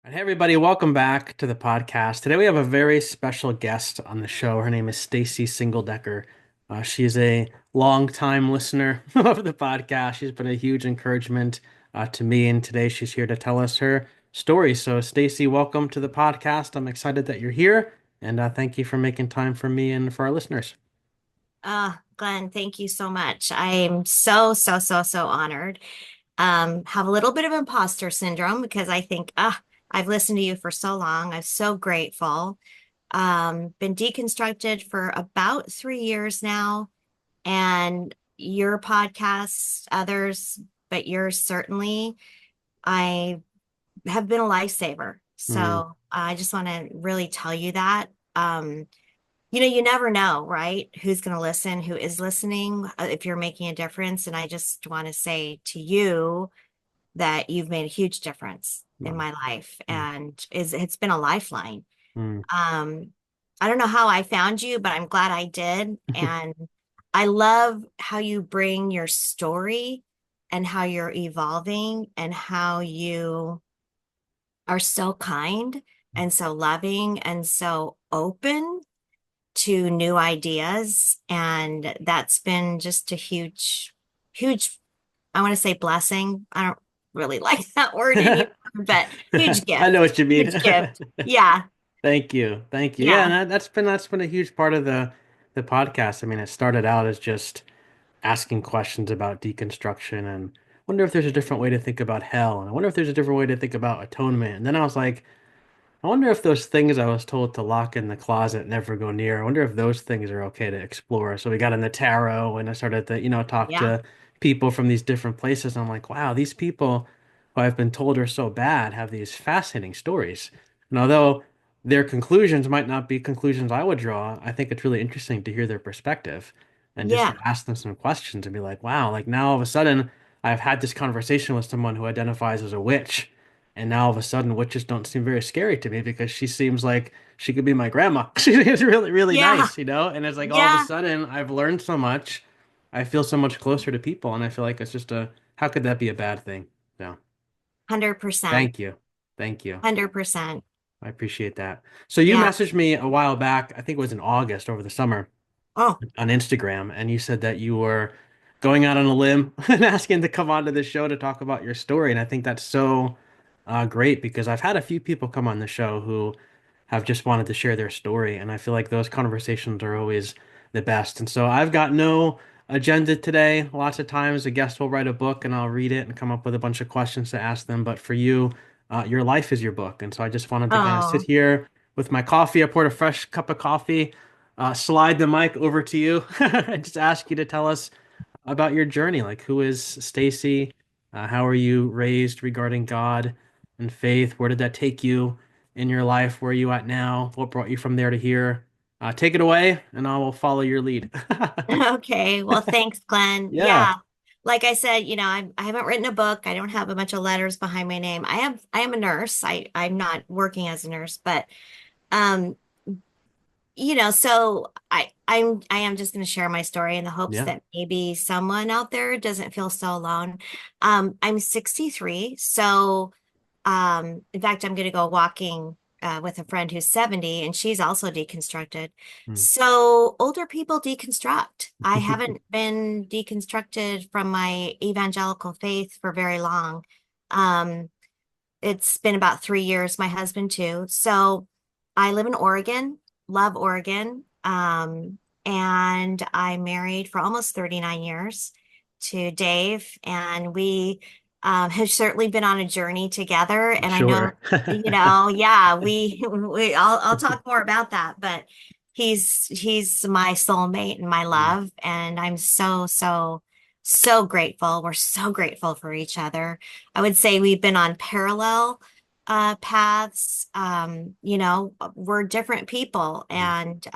Hey everybody, welcome back to the podcast. Today we have a very special guest on the show. Her name is Stacy Singledecker. She is a longtime listener of the podcast. She's been a huge encouragement to me, and today she's here to tell us her story. So, Stacy, welcome to the podcast. I'm excited that you're here, and thank you for making time for me and for our listeners. Glenn, thank you so much. I'm so honored. Have a little bit of imposter syndrome because I think, I've listened to you for so long. I'm so grateful. Been deconstructed for about 3 years now, and your podcasts, others, but yours certainly, I have been a lifesaver. Mm, So I just want to really tell you that. You never know, right? Who's going to listen, who is listening, if you're making a difference. And I just want to say to you that you've made a huge difference in wow. my life Mm, and it's been a lifeline. mm. Um, I don't know how I found you, but I'm glad I did. And I love how you bring your story and how you're evolving and how you are so kind and so loving and so open to new ideas. And that's been just a huge, I want to say blessing. I don't really like that word anymore, but huge I know gift, what you mean. huge gift. Yeah, Thank you. Thank you. Yeah, and yeah, that's been a huge part of the podcast. I mean, it started out as just asking questions about deconstruction and wonder if there's a different way to think about hell, and I wonder if there's a different way to think about atonement. And then I was like, I wonder if those things I was told to lock in the closet, never go near. I wonder if those things are okay to explore. So we got in the tarot and I started to, talk yeah, to people from these different places. I'm like, wow, these people who I've been told are so bad have these fascinating stories. And although their conclusions might not be conclusions I would draw, I think it's really interesting to hear their perspective and just yeah. to ask them some questions and be like, wow, like now all of a sudden I've had this conversation with someone who identifies as a witch. And now all of a sudden, witches don't seem very scary to me because she seems like she could be my grandma. She's really, really Yeah, nice, you know? And it's like all of a yeah, sudden, I've learned so much. I feel so much closer to people. And I feel like it's just how could that be a bad thing? So 100%, thank you. Thank you. 100%. I appreciate that. So you Yeah. messaged me a while back, I think it was in August over the summer Oh, on Instagram, and you said that you were going out on a limb and asking to come onto the show to talk about your story. And I think that's so great because I've had a few people come on the show who have just wanted to share their story, and I feel like those conversations are always the best. And so I've got no agenda today. Lots of times a guest will write a book and I'll read it and come up with a bunch of questions to ask them. But for you, your life is your book. And so I just wanted to kind of sit oh, here with my coffee. I poured a fresh cup of coffee, slide the mic over to you and just ask you to tell us about your journey. Like, who is Stacy? How are you raised regarding God and faith? Where did that take you in your life? Where are you at now? What brought you from there to here? Take it away, and I will follow your lead. okay. Well, thanks, Glenn. Yeah, Yeah. Like I said, I haven't written a book. I don't have a bunch of letters behind my name. I am a nurse. I'm not working as a nurse, but um so I am just going to share my story in the hopes yeah. that maybe someone out there doesn't feel so alone. I'm 63, so in fact, I'm going to go walking with a friend who's 70, and she's also deconstructed. Hmm. So older people deconstruct. I haven't been deconstructed from my evangelical faith for very long. Um, it's been about 3 years, my husband too. So I live in Oregon, love Oregon. And I married for almost 39 years to Dave, and we have certainly been on a journey together. I'm And I know, sure. yeah, I'll talk more about that, but he's my soulmate and my Mm, love, and I'm so grateful. We're so grateful for each other. I would say we've been on parallel paths. We're different people, mm, and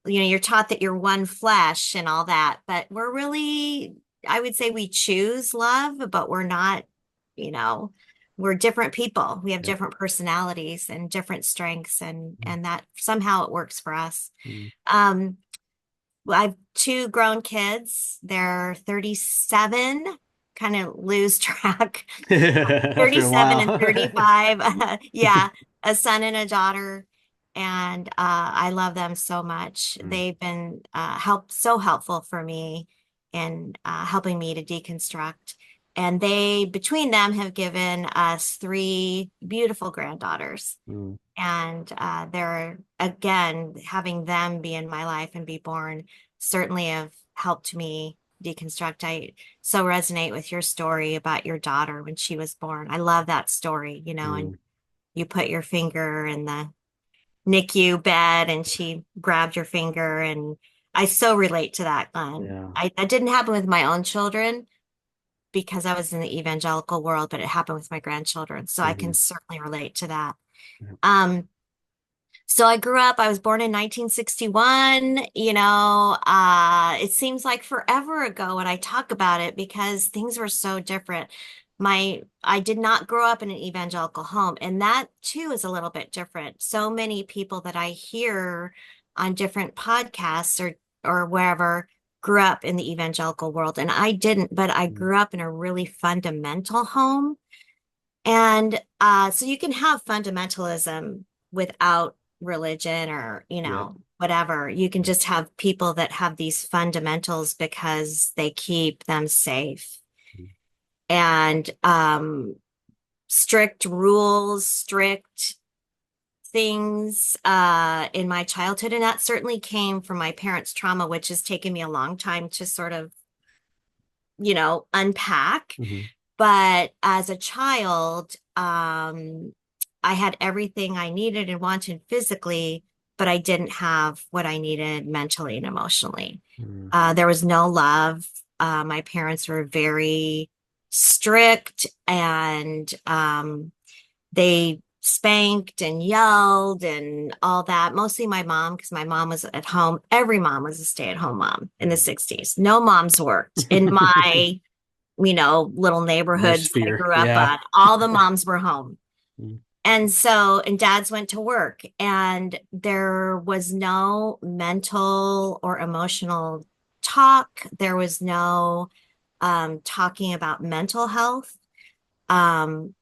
you're taught that you're one flesh and all that, but we're really, I would say we choose love, but we're not, you know, we're different people. We have yeah. different personalities and different strengths, and Mm, that somehow it works for us. mm, Well, I have two grown kids. They're 37 kind of lose track. After a 37 and while. 35. Yeah, a son and a daughter. And I love them so much. Mm, They've been so helpful for me in helping me to deconstruct. And they, between them, have given us three beautiful granddaughters. mm, And they're, again, having them be in my life and be born certainly have helped me deconstruct. I so resonate with your story about your daughter when she was born. I love that story, and mm. you put your finger in the NICU bed and she grabbed your finger. And I so relate to that, Glenn. Yeah. That didn't happen with my own children because I was in the evangelical world, but it happened with my grandchildren. So I can Hmm. certainly relate to that. Yeah. Um, So I was born in 1961. It seems like forever ago when I talk about it because things were so different. I did not grow up in an evangelical home, and that too is a little bit different. So many people that I hear on different podcasts or wherever grew up in the evangelical world, and I didn't, but I Mm. grew up in a really fundamental home. And so you can have fundamentalism without religion or, Yep. whatever. You can Yep. just have people that have these fundamentals because they keep them safe. Mm. And strict rules, strict things in my childhood. And that certainly came from my parents' trauma, which has taken me a long time to sort of, unpack. Hmm. But as a child, I had everything I needed and wanted physically, but I didn't have what I needed mentally and emotionally. Mm. There was no love. My parents were very strict and they spanked and yelled and all that. Mostly my mom, because my mom was at home. Every mom was a stay-at-home mom in the Mm. 60s. No moms worked in my little Your neighborhoods that I spear. grew up Yeah. on. All the moms were home. Mm. And dads went to work, and there was no mental or emotional talk. There was no talking about mental health, um,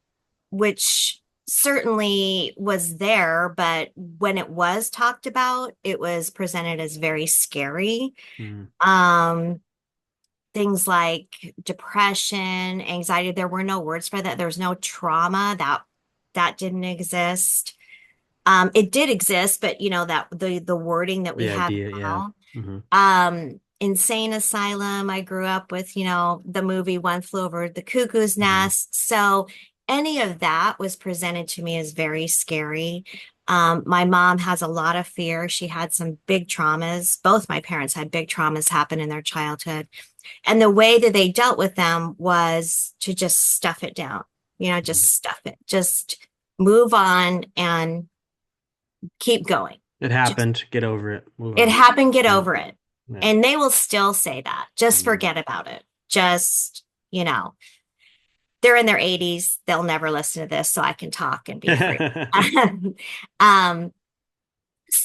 which certainly was there, but when it was talked about, it was presented as very scary. Mm. Um, Things like depression, anxiety. There were no words for that. There was no trauma that didn't exist. It did exist, but that the wording that we The have idea. Yeah. now. Hmm. Insane asylum. I grew up with, the movie One Flew Over the Cuckoo's Hmm. Nest. So any of that was presented to me as very scary. My mom has a lot of fear. She had some big traumas. Both my parents had big traumas happen in their childhood. And the way that they dealt with them was to just stuff it down, just stuff it, just move on and keep going. It Just, happened. Get over it. Move it on. happened, get Yeah. over it. Yeah. And they will still say that. Just Mm. forget about it. Just, they're in their 80s. They'll never listen to this, so I can talk and be free. um,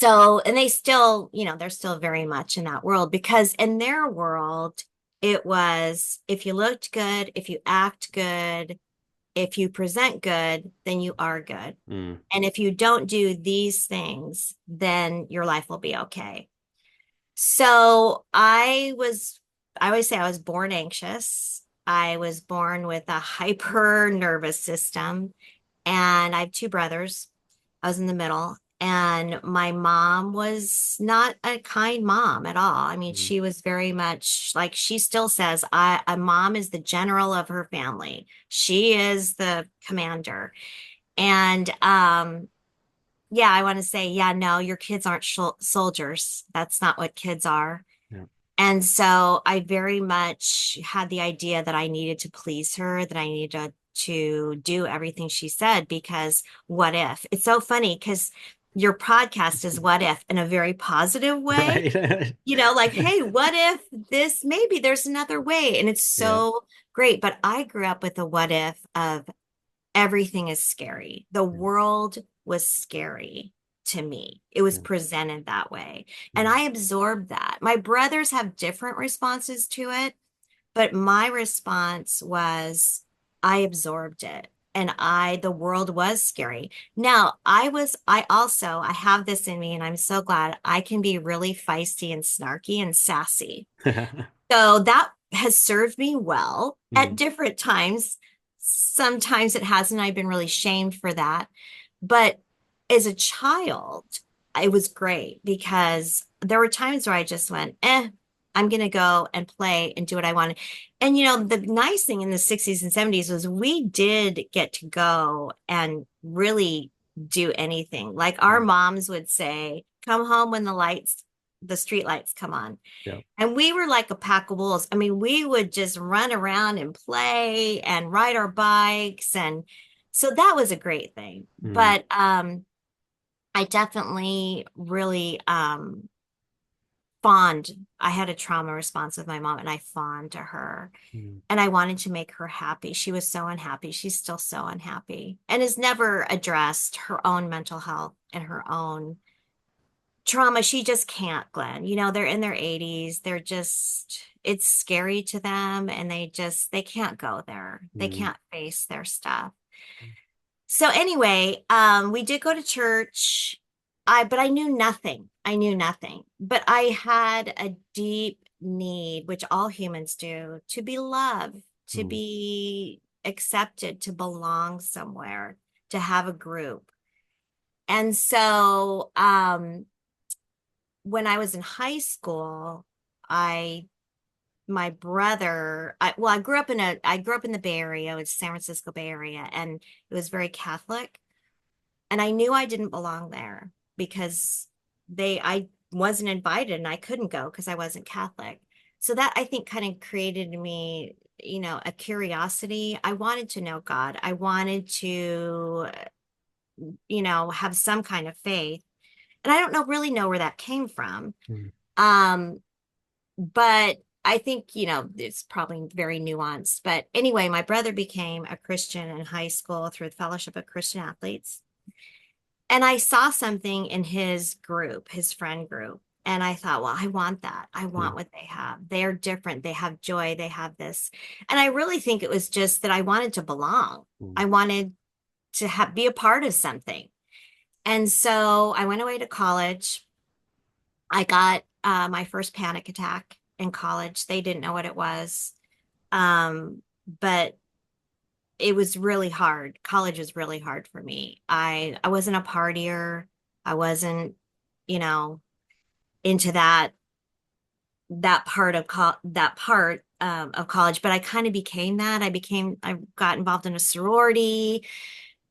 and they still, they're still very much in that world because in their world, it was if you looked good, if you act good, if you present good, then you are good. Mm. And if you don't do these things, then your life will be okay. So I always say I was born anxious. I was born with a hyper nervous system, and I have two brothers. I was in the middle, and my mom was not a kind mom at all. I mean, Mm. she was very much like she still says, a mom is the general of her family. She is the commander. And yeah, I want to say, yeah, no, your kids aren't soldiers. That's not what kids are. Yeah. And so I very much had the idea that I needed to please her, that I needed to do everything she said because what if? It's so funny because your podcast is what if in a very positive way. Right. Like, hey, what if this, maybe there's another way? And it's Yeah. so great. But I grew up with a what if of everything is scary. The Yeah. world was scary to me. It was Yeah. presented that way. And Mm. I absorbed that. My brothers have different responses to it. But my response was I absorbed it. And the world was scary. Now, I have this in me, and I'm so glad I can be really feisty and snarky and sassy. So that has served me well at Mm, different times. Sometimes it hasn't. I've been really shamed for that. But as a child, it was great because there were times where I just went, I'm going to go and play and do what I wanted. And, the nice thing in the 60s and 70s was we did get to go and really do anything. Like our mm, moms would say, come home when the street lights come on. yeah. And we were like a pack of wolves. I mean, we would just run around and play and ride our bikes. And so that was a great thing. Mm, But I definitely really fond. I had a trauma response with my mom and I fawned to her. mm, And I wanted to make her happy. She was so unhappy. She's still so unhappy and has never addressed her own mental health and her own trauma. She just can't, Glenn. They're in their 80s. It's scary to them and they can't go there. They mm, can't face their stuff. So anyway, we did go to church. But I knew nothing. I knew nothing. But I had a deep need, which all humans do, to be loved, to mm, be accepted, to belong somewhere, to have a group. And so, when I was in high school, I my brother, I grew up in the Bay Area, it's San Francisco Bay Area, and it was very Catholic. And I knew I didn't belong there because I wasn't invited and I couldn't go because I wasn't Catholic. So that I think kind of created in me, a curiosity. I wanted to know God. I wanted to, have some kind of faith. And I don't really know where that came from. mm, Um, but I think, it's probably very nuanced. But anyway, my brother became a Christian in high school through the Fellowship of Christian Athletes. And I saw something in his group, his friend group. And I thought, well, I want that. I want mm, what they have. They're different. They have joy. They have this. And I really think it was just that I wanted to belong. mm, I wanted to be a part of something. And so I went away to college. I got my first panic attack in college. They didn't know what it was. But it was really hard. College was really hard for me. I wasn't a partier. I wasn't, you know, into that part of college, but I kind of became that. I got involved in a sorority.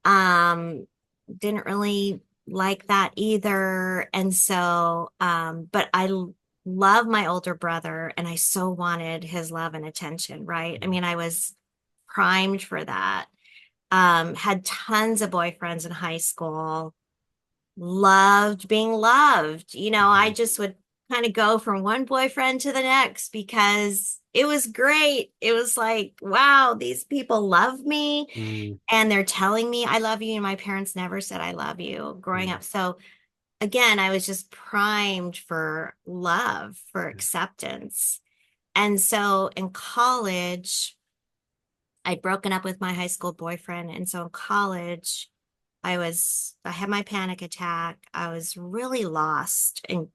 Um, didn't really like that either. And so, but love my older brother and I so wanted his love and attention, right? I mm, mean, I was primed for that. Had tons of boyfriends in high school, loved being loved. I mm, just would kind of go from one boyfriend to the next because it was great. It was like, wow, these people love me mm, and they're telling me I love you. And my parents never said I love you growing mm, up. So again, I was just primed for love, for acceptance. And so in college, I'd broken up with my high school boyfriend. And so in college, I had my panic attack. I was really lost and,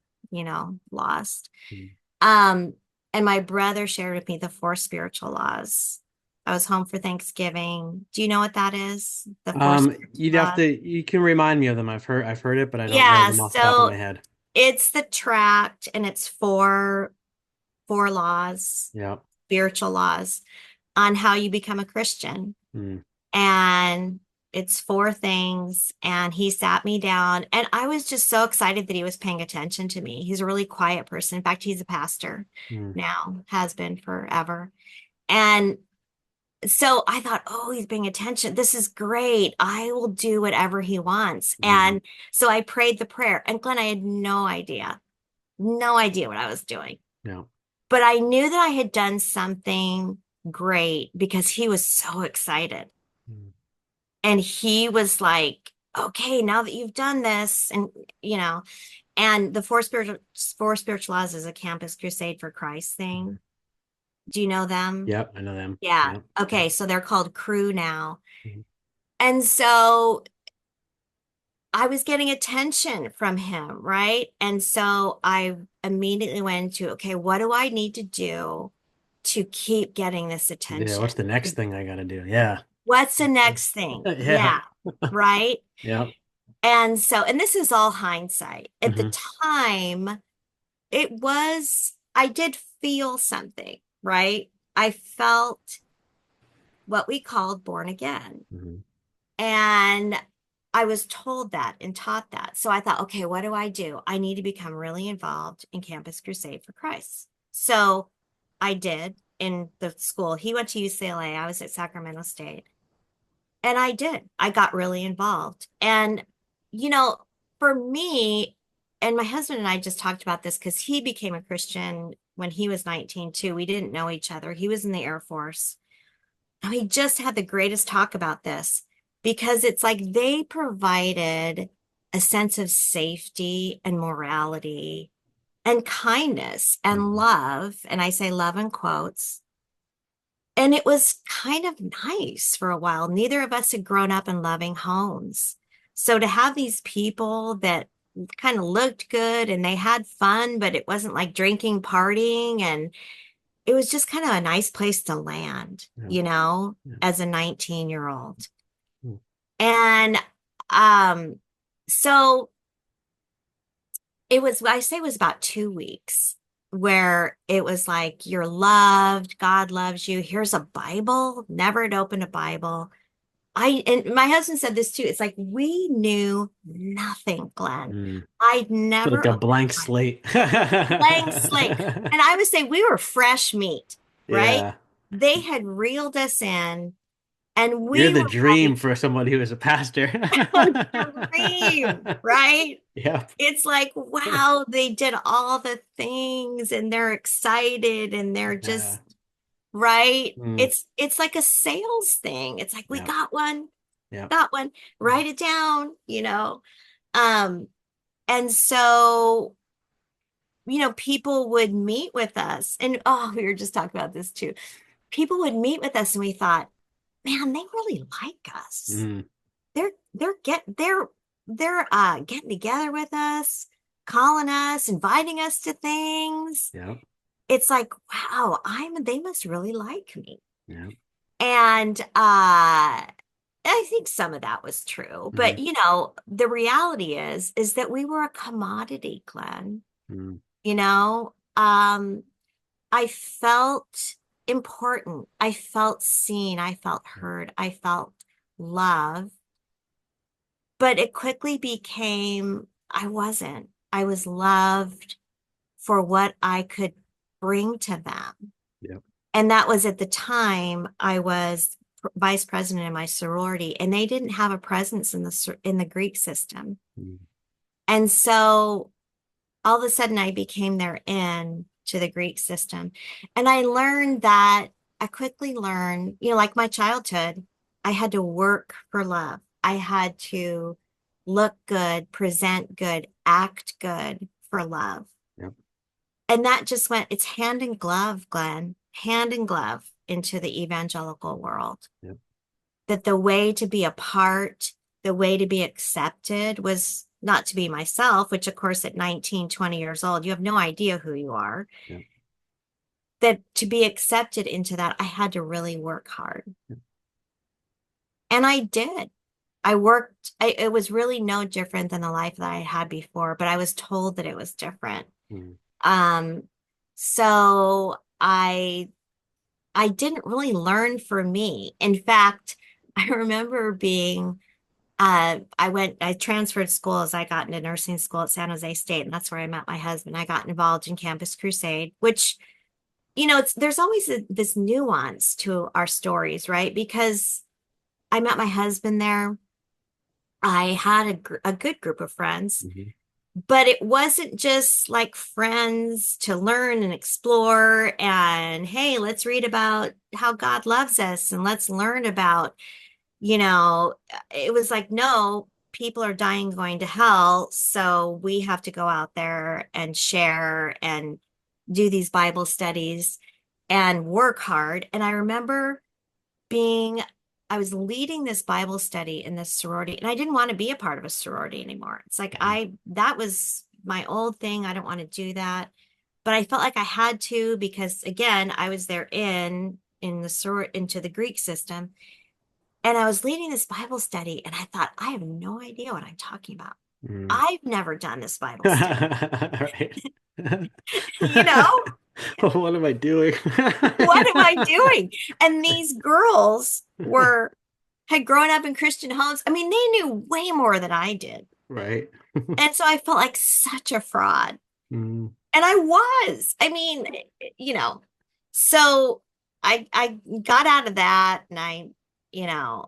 lost. mm. Um, and my brother shared with me the four spiritual laws. I was home for Thanksgiving. Do you know what that is? The four spiritual laws. You can remind me of them. I've heard it, but I don't know Yeah, them off the top of so my head. it's the tract and it's four laws, Yeah. spiritual laws on how you become a Christian. Mm, And it's four things. And he sat me down, and I was just so excited that he was paying attention to me. He's a really quiet person. In fact, he's a pastor mm, now, has been forever. And so I thought, oh, he's paying attention. This is great. I will do whatever he wants. mm, And so I prayed the prayer. And Glenn, I had no idea what I was doing. yeah. But I knew that I had done something great because he was so excited. Mm, And he was like, okay, now that you've done this, and you know, and the four spiritual laws is a campus crusade for Christ mm, thing. Do you know them? Yep, I know them. Yeah. Yep. Yep. Okay, so they're called Crew now. Mhm. And so I was getting attention from him, right? And so I immediately went to, okay, what do I need to do to keep getting this Yeah, what's the attention? next thing I gotta do? Yeah. What's the next thing? Yeah. Yeah, right. Yep. And so, and this is all hindsight. At the Hmm. time, I did feel something, right? I felt what we called born again. Hmm. And I was told that and taught that. So I thought, okay, what do? I need to become really involved in Campus Crusade for Christ. So I did in the school. He went to UCLA. I was at Sacramento State. And I did. I got really involved. And, you know, for me, and my husband and I just talked about this because he became a Christian when he was 19 too. We didn't know each other. He was in the Air Force. And we just had the greatest talk about this because it's like they provided a sense of safety and morality and kindness and Hmm. love. And I say love in quotes, and it was kind of nice for a while. Neither of us had grown up in loving homes. So to have these people that kind of looked good and they had fun, but it wasn't like drinking, partying, and it was just kind of a nice place to land, Yeah. you know, Yeah. as a 19-year-old. Mm. And um, so I say it was about 2 weeks where it was like, you're loved, God loves you. Here's a Bible. Never had opened a Bible. And my husband said this too. It's like we knew nothing, Glenn. Mm. I'd Like never a opened blank a Bible. slate. Blank slate. And I would say we were fresh meat, right? Yeah. They had reeled us in and You're we the were dream ready for somebody who is a pastor. to dream, right? Yep. It's like, wow, they did all the things and they're excited and they're Yeah. just right. Mm. It's like a sales thing. It's like we Yep. Yep. got one, write it down, you know. Um, and so, people would meet with us, and oh, we were just talking about this too. People would meet with us, and we thought, man, they really like us. Mm. They're get they're getting together with us, calling us, inviting us to things. Yep. It's like, wow, they must really like me. Yep. And I think some of that was true. Mm-hmm. But the reality is that we were a commodity, Glenn. Mm. You know, I felt important. I felt seen. I felt heard. I felt love. But it quickly became, I wasn't. I was loved for what I could bring to them. Yep. And that was at the time I was vice president in my sorority, and they didn't have a presence in the Greek system. Mm. And so all of a sudden I became their in to the Greek system. And I quickly learned, like my childhood, I had to work for love. I had to look good, present good, act good for love. Yep. And that just it's hand in glove, Glenn, hand in glove into the evangelical world. Yep. That the way to be a part, the way to be accepted was not to be myself, which of course at 19, 20 years old, you have no idea who you are. Yep. That to be accepted into that, I had to really work hard. Yep. And I did. It was really no different than the life that I had before, but I was told that it was different. Mm. Um, so I didn't really learn for me. In fact, I remember I transferred schools. I got into nursing school at San Jose State, and that's where I met my husband. I got involved in Campus Crusade, which, there's always this nuance to our stories, right? Because I met my husband there. I had a good group of friends, Mm-hmm. but it wasn't just like friends to learn and explore and, hey, let's read about how God loves us and let's learn about, it was like, no, people are dying, going to hell. So we have to go out there and share and do these Bible studies. and work hard. And I remember being, I was leading this Bible study in this sorority, and I didn't want to be a part of a sorority anymore. It's like Mhm. that was my old thing. I don't want to do that. But I felt like I had to because again, I was there in the sort into the Greek system. And I was leading this Bible study, and I thought, I have no idea what I'm talking about. Mm. I've never done this Bible study. Right. You know, What am I doing? what am I doing? And these girls had grown up in Christian homes. I mean, they knew way more than I did. Right. And so I felt like such a fraud. Mm, And I was. I mean, you know, so I got out of that and you know,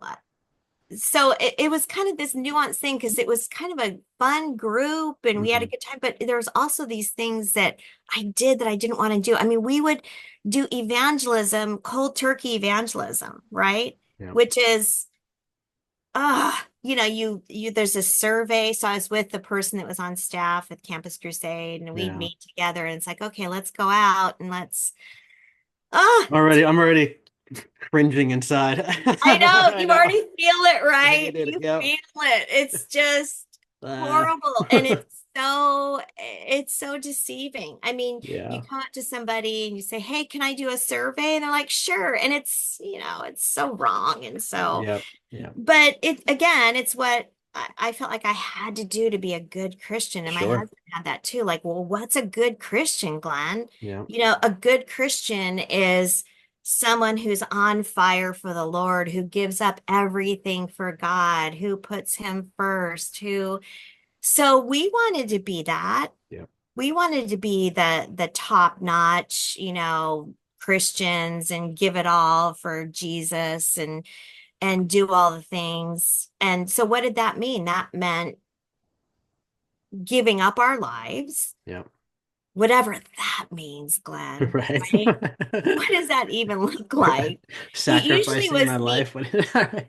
so it was kind of this nuanced thing because it was kind of a fun group and we had a mhm. good time, but there was also these things that I did that I didn't want to do. I mean, we would do evangelism, cold turkey evangelism, right? Yeah. Which is there's a survey. So I was with the person that was on staff at Campus Crusade and we'd Yeah. meet together and it's like, okay, let's go out and ah, I'm already cringing inside. I know I you know. already feel it, I right? hated it. You Yeah. feel it. It's just Uh, horrible. And it's so deceiving. I mean, you yeah. come up to somebody and you say, "Hey, can I do a survey?" And they're like, "Sure." And it's so wrong. And so, Yep. Yep. but it's what I felt like I had to do to be a good Christian. And my Sure. husband had that too. Like, well, what's a good Christian, Glenn? Yeah. A good Christian is someone who's on fire for the Lord, who gives up everything for God, who puts him first, so we wanted to be that. Yep. We wanted to be the top notch, Christians and give it all for Jesus and do all the things. And so what did that mean? That meant giving up our lives, Yep. whatever that means, Glenn, Right. right? What does that even look Right. like? It usually Sacrificing was my me. life. Right.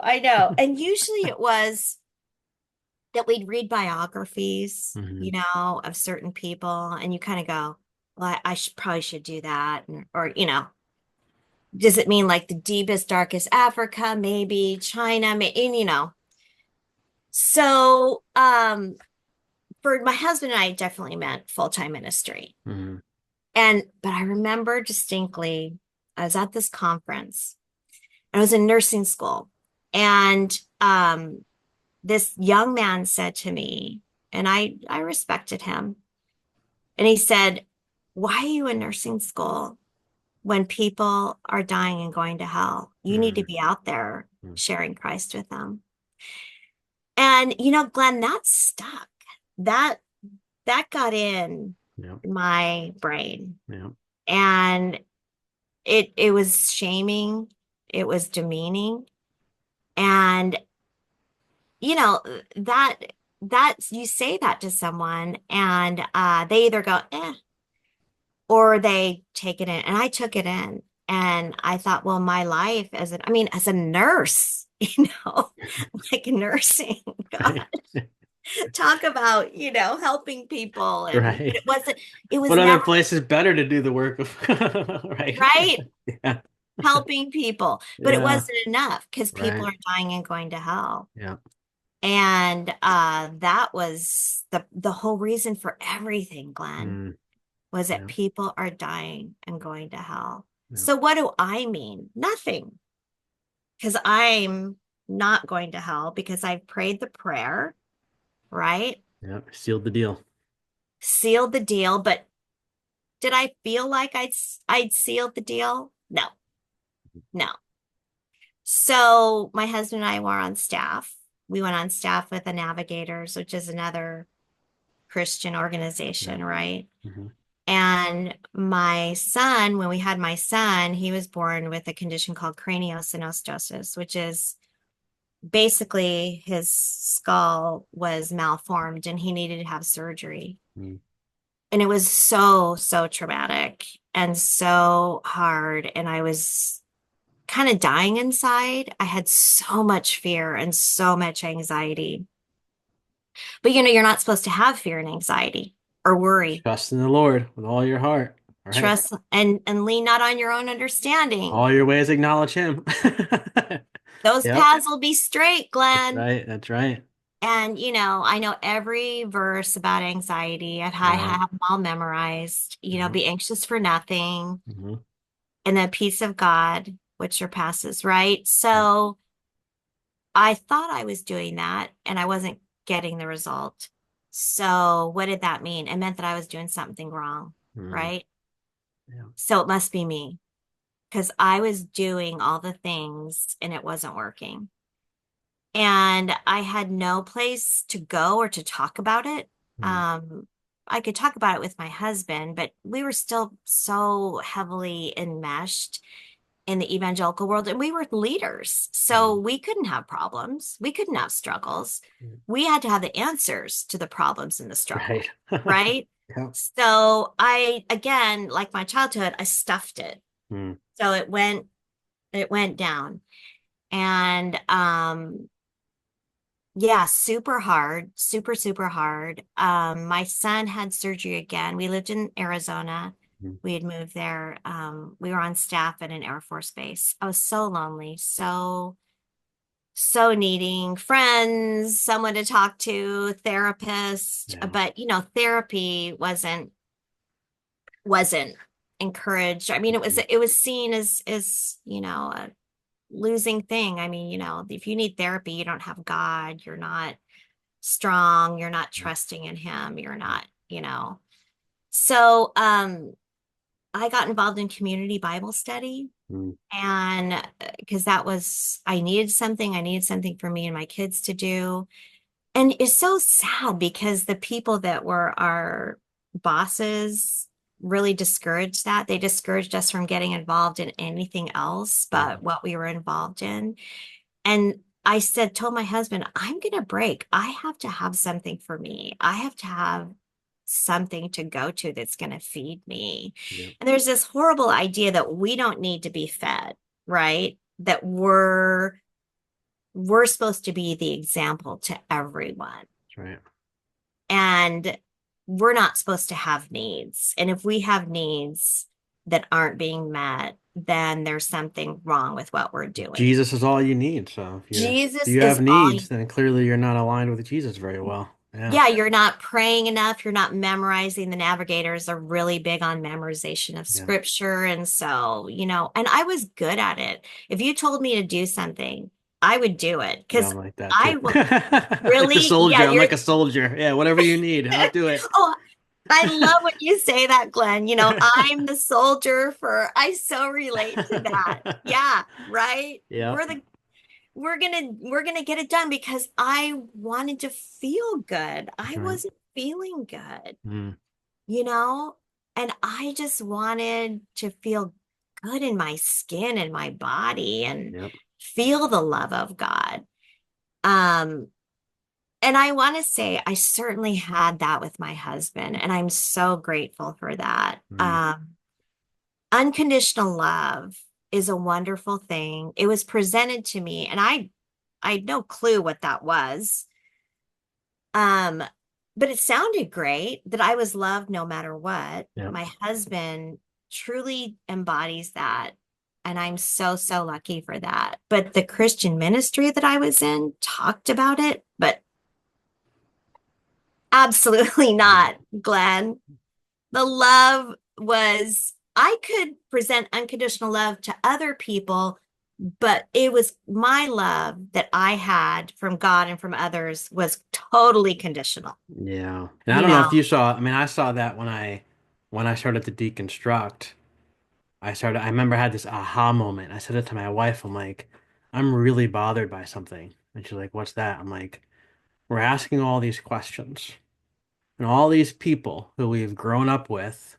I know. And usually it was that we'd read biographies, Hmm. of certain people, and you kind of go, well, I should probably should do that. Or, does it mean like the deepest, darkest Africa, maybe China, and so for my husband and I, it definitely meant full-time ministry. Hmm. But I remember distinctly, I was at this conference. I was in nursing school, and this young man said to me, and I respected him, and he said, "Why are you in nursing school when people are dying and going to hell? You need to Hmm. be out there sharing Christ with them." And Glenn, that stuck. That that got in Yep. my brain, Yep. and it was shaming, it was demeaning, and you know that you say that to someone, and they either go or they take it in. And I took it in. And I thought, well, my life as a nurse, like nursing, God, Right. talk about, helping people. But Right. it was What other never place is better to do the work of? Right. right, Yeah. helping people. But it Yeah. wasn't enough because people Right. are dying and going to hell. Yeah. And that was the whole reason for everything, Glenn, Mm, was that yeah. people are dying and going to hell. Yeah. So what do I mean? Nothing, because I'm not going to hell because I've prayed the prayer, right? Yeah. Sealed the deal. Sealed the deal, but did I feel like I'd sealed the deal? No, no. So my husband and I were on staff. We went on staff with the Navigators, which is another Christian Yeah. organization, right? Hmm. And my son, when we had my son, he was born with a condition called craniosynostosis, which is basically his skull was malformed and he needed to have surgery. Mm, And it was so, so traumatic and so hard. And I was kind of dying inside. I had so much fear and so much anxiety. But you're not supposed to have fear and anxiety or worry. trust in the Lord with all your heart. Right. Trust and lean not on your own understanding. All your ways acknowledge him. Those Yep. paths will be straight, That's Glenn. right. That's right. And I know every verse about anxiety. I Yeah. have them all memorized. Yeah. Be anxious for nothing, Hmm. and the peace of God, which surpasses, right? Yep. So I thought I was doing that, and I wasn't getting the result. So what did that mean? It meant that I was doing something wrong, Mm. right? Yeah. So it must be me because I was doing all the things and it wasn't working. And I had no place to go or to talk about it. Mm. Um, I could talk about it with my husband, but we were still so heavily enmeshed in the evangelical world, and we were leaders. So Mm. we couldn't have problems, we couldn't have struggles. Mm. We had to have the answers to the problems and the struggle, Right. right? Yeah. So I, again, like my childhood, I stuffed it. Mm. So it went down. And yeah, super hard, super, super hard. My son had surgery again. We lived in Arizona. Mm. We had moved there. We were on staff at an Air Force base. I was so lonely, so needing friends, someone to talk to, therapist. Yeah. But therapy wasn't encouraged. I mean, Mhm. it was seen as a losing thing. I mean, if you need therapy, you don't have God, you're not strong, you're not Mm. trusting in him, you're Yeah. not. So I got involved in community Bible study, Mm. and because I needed something for me and my kids to do. And it's so sad because the people that were our bosses really discouraged that. They discouraged us from getting involved in anything else Yeah. but what we were involved in. And told my husband, I'm going to break. I have to have something for me. I have to have something to go to that's going to feed me. Yeah. And there's this horrible idea that we don't need to be fed, right? That we're supposed to be the example to everyone. That's right. And we're not supposed to have needs. And if we have needs that aren't being met, then there's something wrong with what we're doing. Jesus is all you need. So if Jesus you is have all needs, then clearly you're not aligned with Jesus very well. Yeah. Yeah, you're not praying enough. You're not memorizing. The navigators are really big on memorization of Yeah. scripture. And so, and I was good at it. If you told me to do something, I would do it Yeah, because I'm like that too. I will Like a really, yeah, soldier. I'm you're, like a soldier. Yeah, whatever you need, I'll do it. oh, I love when you say that, Glenn. I'm the soldier I so relate to that. Yeah, right. Yeah. We're gonna get it done because I wanted to feel good. That's I right. wasn't feeling good, Mm. you know, and I just wanted to feel good in my skin and my body and Yep. feel the love of God. Um, and I want to say I certainly had that with my husband, and I'm so grateful for that. Mm. Unconditional love is a wonderful thing. It was presented to me, and I had no clue what that was. Um, but it sounded great that I was loved no matter what. Yep. My husband truly embodies that. And I'm so, so lucky for that. But the Christian ministry that I was in talked about it, but absolutely Yeah. not, Glenn. The love was, I could present unconditional love to other people, but it was my love that I had from God and from others was totally conditional. Yeah. And I You don't know if know, you saw, I mean, I saw that when I started to deconstruct. I remember I had this aha moment. I said it to my wife. I'm like, I'm really bothered by something. And she's like, what's that? I'm like, we're asking all these questions. And all these people who we've grown up with,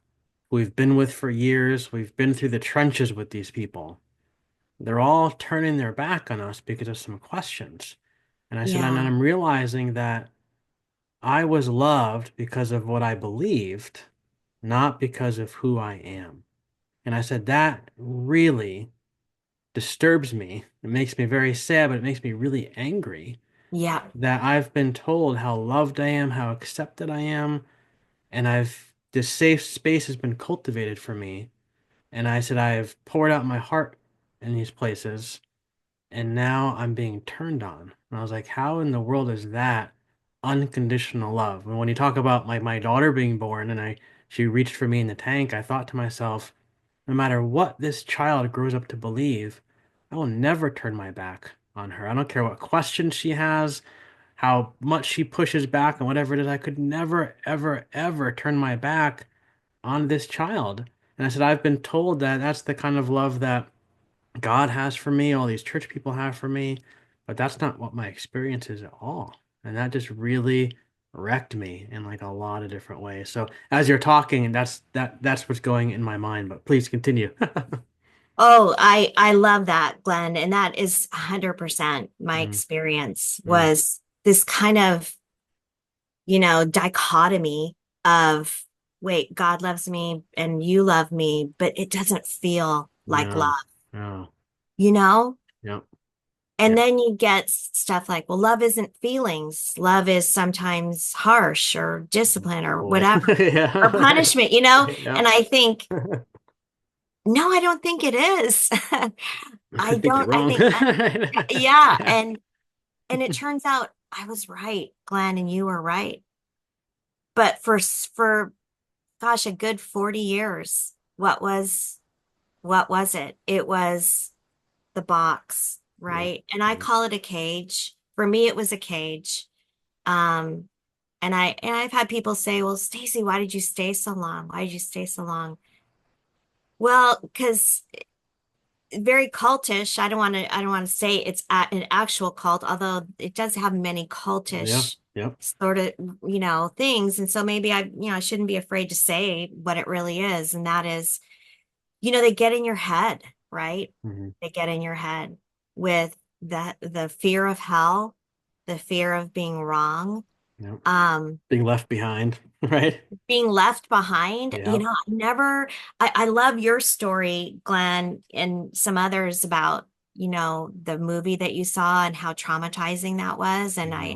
who we've been with for years, we've been through the trenches with these people. They're all turning their back on us because of some questions. And I said, and yeah, I'm realizing that I was loved because of what I believed, not because of who I am. And I said, that really disturbs me. It makes me very sad, but it makes me really angry yeah, that I've been told how loved I am, how accepted I am, and I've this safe space has been cultivated for me. And I said, I've poured out my heart in these places, and now I'm being turned on. And I was like, how in the world is that unconditional love? And when you talk about my daughter being born and she reached for me in the tank, I thought to myself, no matter what this child grows up to believe, I will never turn my back on her. I don't care what questions she has, how much she pushes back and whatever it is, I could never, ever, ever turn my back on this child. And I said, I've been told that that's the kind of love that God has for me, all these church people have for me, but that's not what my experience is at all. And that just really wrecked me in like a lot of different ways. So as you're talking, that's what's going in my mind, but please continue. Oh, I love that, Glenn. And that is 100% my Mm, experience mm, was this kind of, dichotomy of, wait, God loves me and you love me, but it doesn't feel like love, no, no, you know? yep, And yeah. then you get stuff like, well, love isn't feelings. Love is sometimes harsh or discipline or Boy. whatever, or Yeah. punishment, Yeah. And I think, no, I don't think it is. I think you're I wrong. think, yeah. Yeah. And it turns out I was right, Glenn, and you were right. But for gosh, a good 40 years, what was it? It was the box, Yep. right? And I Yep. call it a cage. For me, it was a cage. Um, and I've had people say, "Well, Stacy, why did you stay so long? Why did you stay so long?" Well, because very cultish. I don't want to say it's an actual cult, although it does have many Yeah. cultish Yep. sort of, things. And so maybe I shouldn't be afraid to say what it really is. And that is, they get in your head, right? Hmm. They get in your head with the fear of hell, the fear of being wrong, Yep. um, Being left behind, right? being left behind. Yeah. I love your story, Glenn, and some others about, the movie that you saw and how traumatizing that was. And Yeah.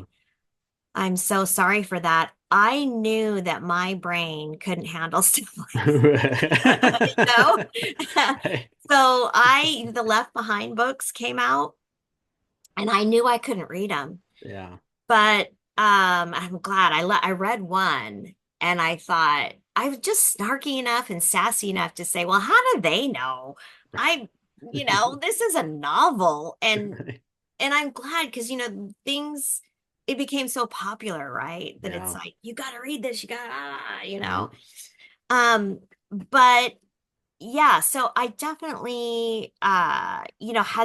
I'm so sorry for that. I knew that my brain couldn't handle stuff like, Right. So the Left Behind books came out and I knew I couldn't read them. Yeah. But I'm glad I read one and I thought I was just snarky enough and sassy enough to say, well, how do they know? I, this is a novel Right. and I'm glad because things it became so popular, right? That it's Yeah. like you got to read this, you got to, Yep. Um, but yeah, so I definitely had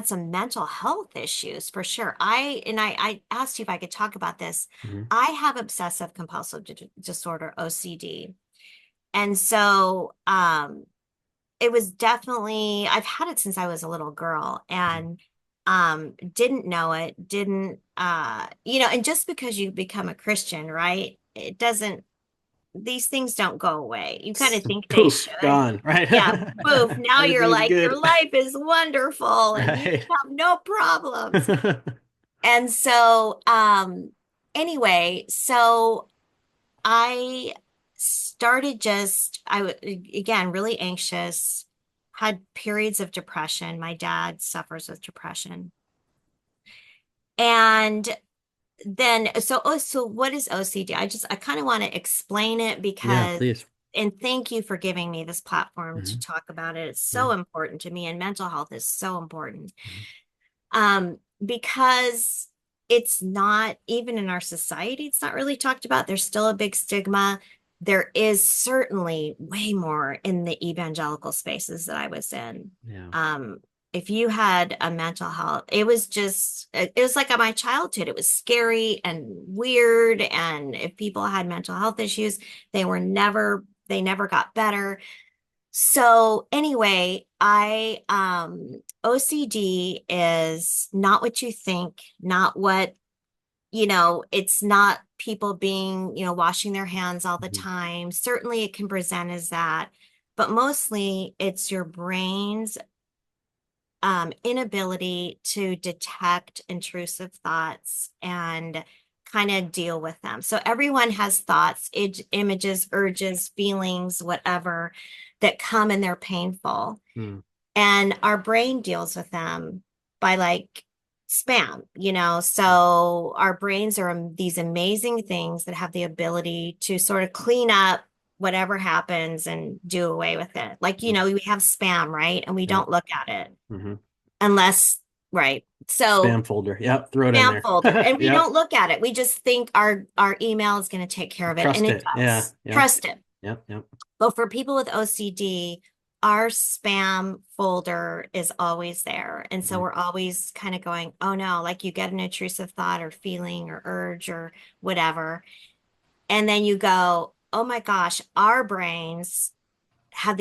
some mental health issues for sure. I asked you if I could talk about this. Hmm. I have obsessive compulsive disorder, OCD. And so it was definitely I've had it since I was a little girl and didn't know it, didn't and just because you become a Christian, right? It doesn't these things don't go away. You kind of think they Poof, should. gone. Right. Yeah, boof. Now you're Everything's like, your good. life is wonderful and you Right. have no problems. And so, anyway, so I started again, really anxious, had periods of depression. My dad suffers with depression. And so what is OCD? I kind of want to explain it Yeah, because, please. and thank you for giving me this platform to Hmm. talk about it. It's Yeah. so important to me, and mental health is so important. Mhm. Because it's not even in our society, it's not really talked about. There's still a big stigma. There is certainly way more in the evangelical spaces that I was in. Yeah. Um, if you had a mental health, it was like my childhood. It was scary and weird. And if people had mental health issues, they never got better. So anyway, I OCD is not what you think, not what, it's not people being, washing their hands all the Mhm. time. Certainly it can present as that, but mostly it's your brain's inability to detect intrusive thoughts and kind of deal with them. So everyone has thoughts, images, urges, feelings, whatever that come and they're painful. Mm, And our brain deals with them by like spam, you know. So our brains are these amazing things that have the ability to sort of clean up whatever happens and do away with it. Like, you mm, know, we have spam, right? And we yeah. don't look at it Hmm. unless, right. So Spam folder. Yep. Throw it in spam there. folder, and we Yep. don't look at it. We just think our email is going to take care of it, and Trust it it. Yeah. does. Yep. Trust it. Yep. Yep. But for people with OCD, our spam folder is always there. And so Mm, we're always kind of going, oh no, like you get an intrusive thought or feeling or urge or whatever. And then you go, oh my gosh, our brains have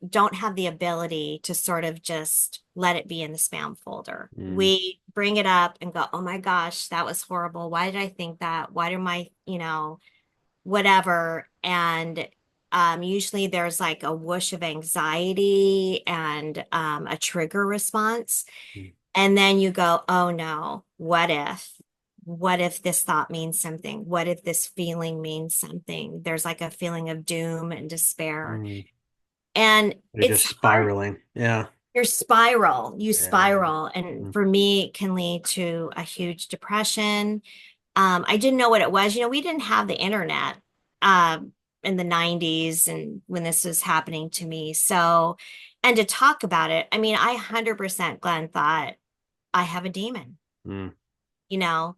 don't have the ability to sort of just let it be in the spam folder. mm, We bring it up and go, oh my gosh, that was horrible. Why did I think that? Why do my, whatever. And usually there's like a whoosh of anxiety and a trigger response. mm, And then you go, oh no, what if? What if this thought means something? What if this feeling means something? There's like a feeling of doom and despair. mm. And You're it's just hard. spiraling. Yeah. You Yeah. spiral. And Mm, for me, it can lead to a huge depression. I didn't know what it was. You know, we didn't have the internet in the 90s and when this was happening to me. So, and to talk about it, I mean, I 100% Glenn thought I have a demon. mm. You know,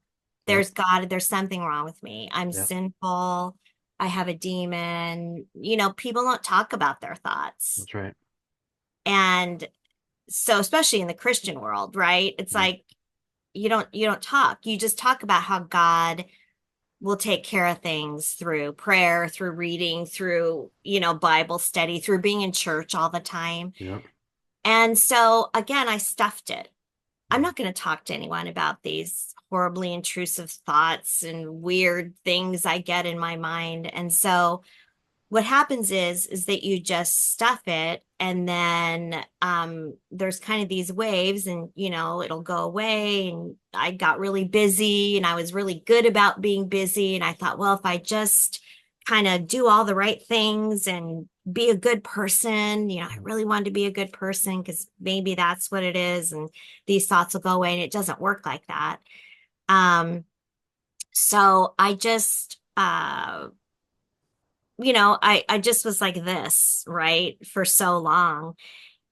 Yep. there's something wrong with me. I'm Yep. sinful. I have a demon. You know, people don't talk about their thoughts. That's right. And so, especially in the Christian world, right? It's Mm, like you don't talk. You just talk about how God will take care of things through prayer, through reading, through, Bible study, through being in church all the time. yep. And so again, I stuffed it. I'm Mm, not going to talk to anyone about these horribly intrusive thoughts and weird things I get in my mind. And so what happens is that you just stuff it, and then there's kind of these waves, and it'll go away. And I got really busy, and I was really good about being busy, and I thought, well, if I just kind of do all the right things and be a good person, I really wanted to be a good person because maybe that's what it is, and these thoughts will go away. And it doesn't work like that. So I just I just was like this, right, for so long.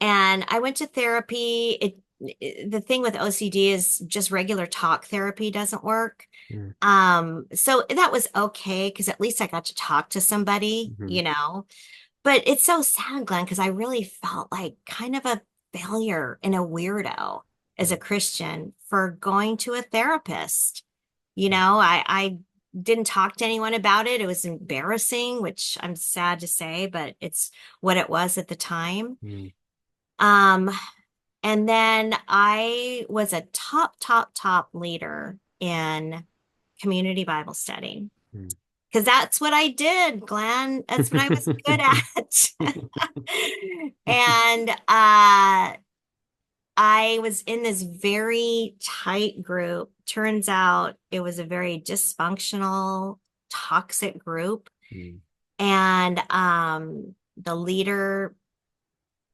And I went to therapy. The thing with OCD is just regular talk therapy doesn't work. mm, So that was okay because at least I got to talk to somebody, mhm. But it's so sad, Glenn, because I really felt like kind of a failure and a weirdo as a Mm, Christian for going to a therapist. mm, I didn't talk to anyone about it. It was embarrassing, which I'm sad to say, but it's what it was at the time. mm, Um, and then I was a top leader in community Bible study mm. because that's what I did, Glenn. That's what I was good at. And I was in this very tight group. Turns out it was a very dysfunctional, toxic group. Mm, And the leader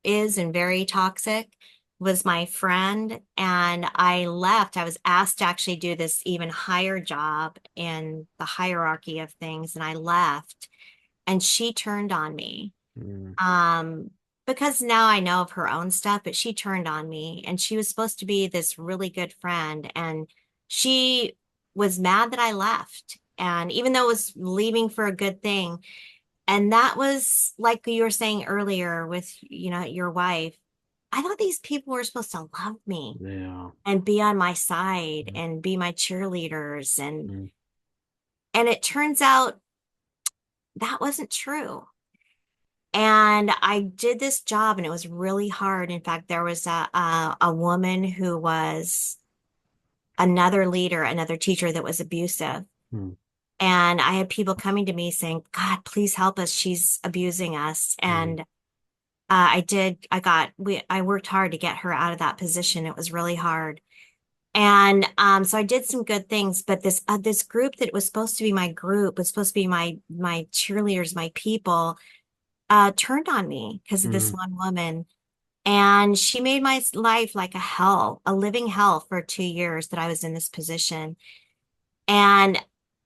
is and very toxic, was my friend. And I left. I was asked to actually do this even higher job in the hierarchy of things. And I left. And she turned on me. mm, Um, because now I know of her own stuff, but she turned on me, and she was supposed to be this really good friend. And she was mad that I left. And even though it was leaving for a good thing, and that was like you were saying earlier with, your wife, I thought these people were supposed to love me yeah. and be on my side Mm, and be my cheerleaders. mm, And it turns out that wasn't true. And I did this job and it was really hard. In fact, there was a woman who was another leader, another teacher that was abusive. mm, And I had people coming to me saying, God, please help us. She's abusing us. mm, And I worked hard to get her out of that position. It was really hard. And so I did some good things, but this group that was supposed to be my group, was supposed to be my cheerleaders, my people, turned on me because of this Mm, one woman. And she made my life like a hell, a living hell for 2 years that I was in this position. And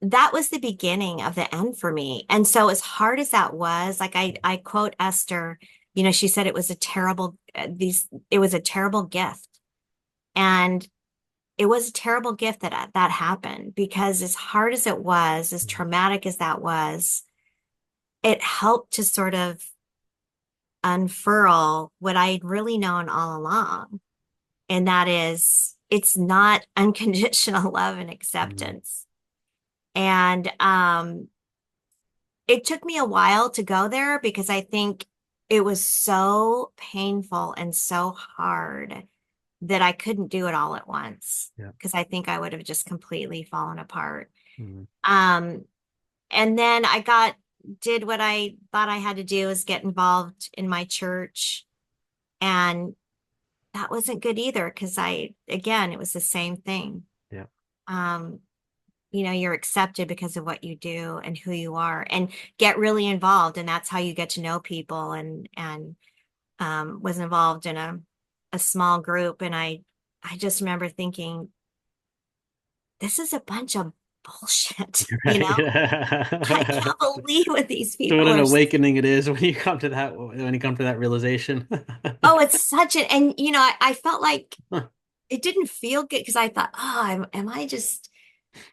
that was the beginning of the end for me. And so as hard as that was, like I quote Esther, she said it was a terrible, it was a terrible gift. And it was a terrible gift that happened because as hard as it was, as mm, traumatic as that was, it helped to sort of unfurl what I'd really known all along. And that is, it's not unconditional love and mm, acceptance. And it took me a while to go there because I think it was so painful and so hard that I couldn't do it all at once yeah. because I think I would have just completely fallen apart. Mm, Um, and then did what I thought I had to do, is get involved in my church. And that wasn't good either because again, it was the same thing. yeah. Um, you're accepted because of what you do and who you are, and get really involved. And that's how you get to know people. And was involved in a small group. And I just remember thinking, this is a bunch of bullshit, Right. I can't believe what these So what people an are. awakening it is when you come to that realization. Oh, it's such an, and I felt like it didn't feel good because I thought, oh, am I just,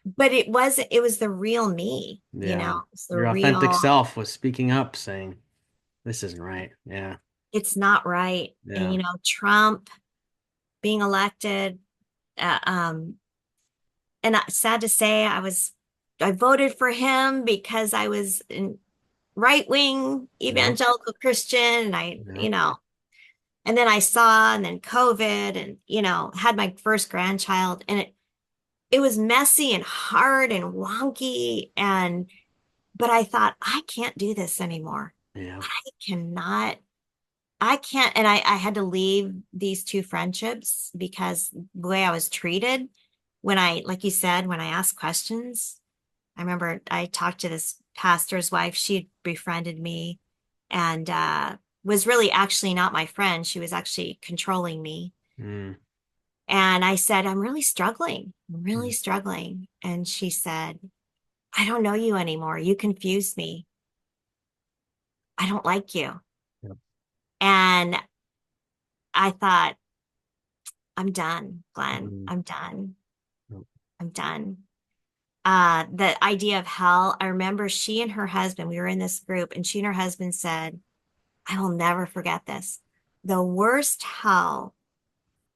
but it was the real me, Yeah. it's the Your authentic real, self was speaking up, saying, this isn't right. Yeah. it's not right. And, Yeah. Trump being elected, uh, um, and sad to say, I voted for him because I was in right wing Yeah. evangelical Christian. And Yeah. and then I saw, and then COVID, and, had my first grandchild, and it was messy and hard and wonky. But I thought, I can't do this anymore. Yeah. I cannot, I can't. And I had to leave these two friendships because the way I was treated like you said, when I asked questions, I remember I talked to this pastor's wife. She had befriended me and was really actually not my friend. She was actually controlling me. Mm. And I said, I'm really struggling. I'm really Mm. struggling. And she said, I don't know you anymore. You confused me. I don't like you. Yeah. And I thought, I'm done, Glenn. Mm. I'm done. Yeah. I'm done. The idea of hell, I remember she and her husband, we were in this group, and she and her husband said, I will never forget this. The worst hell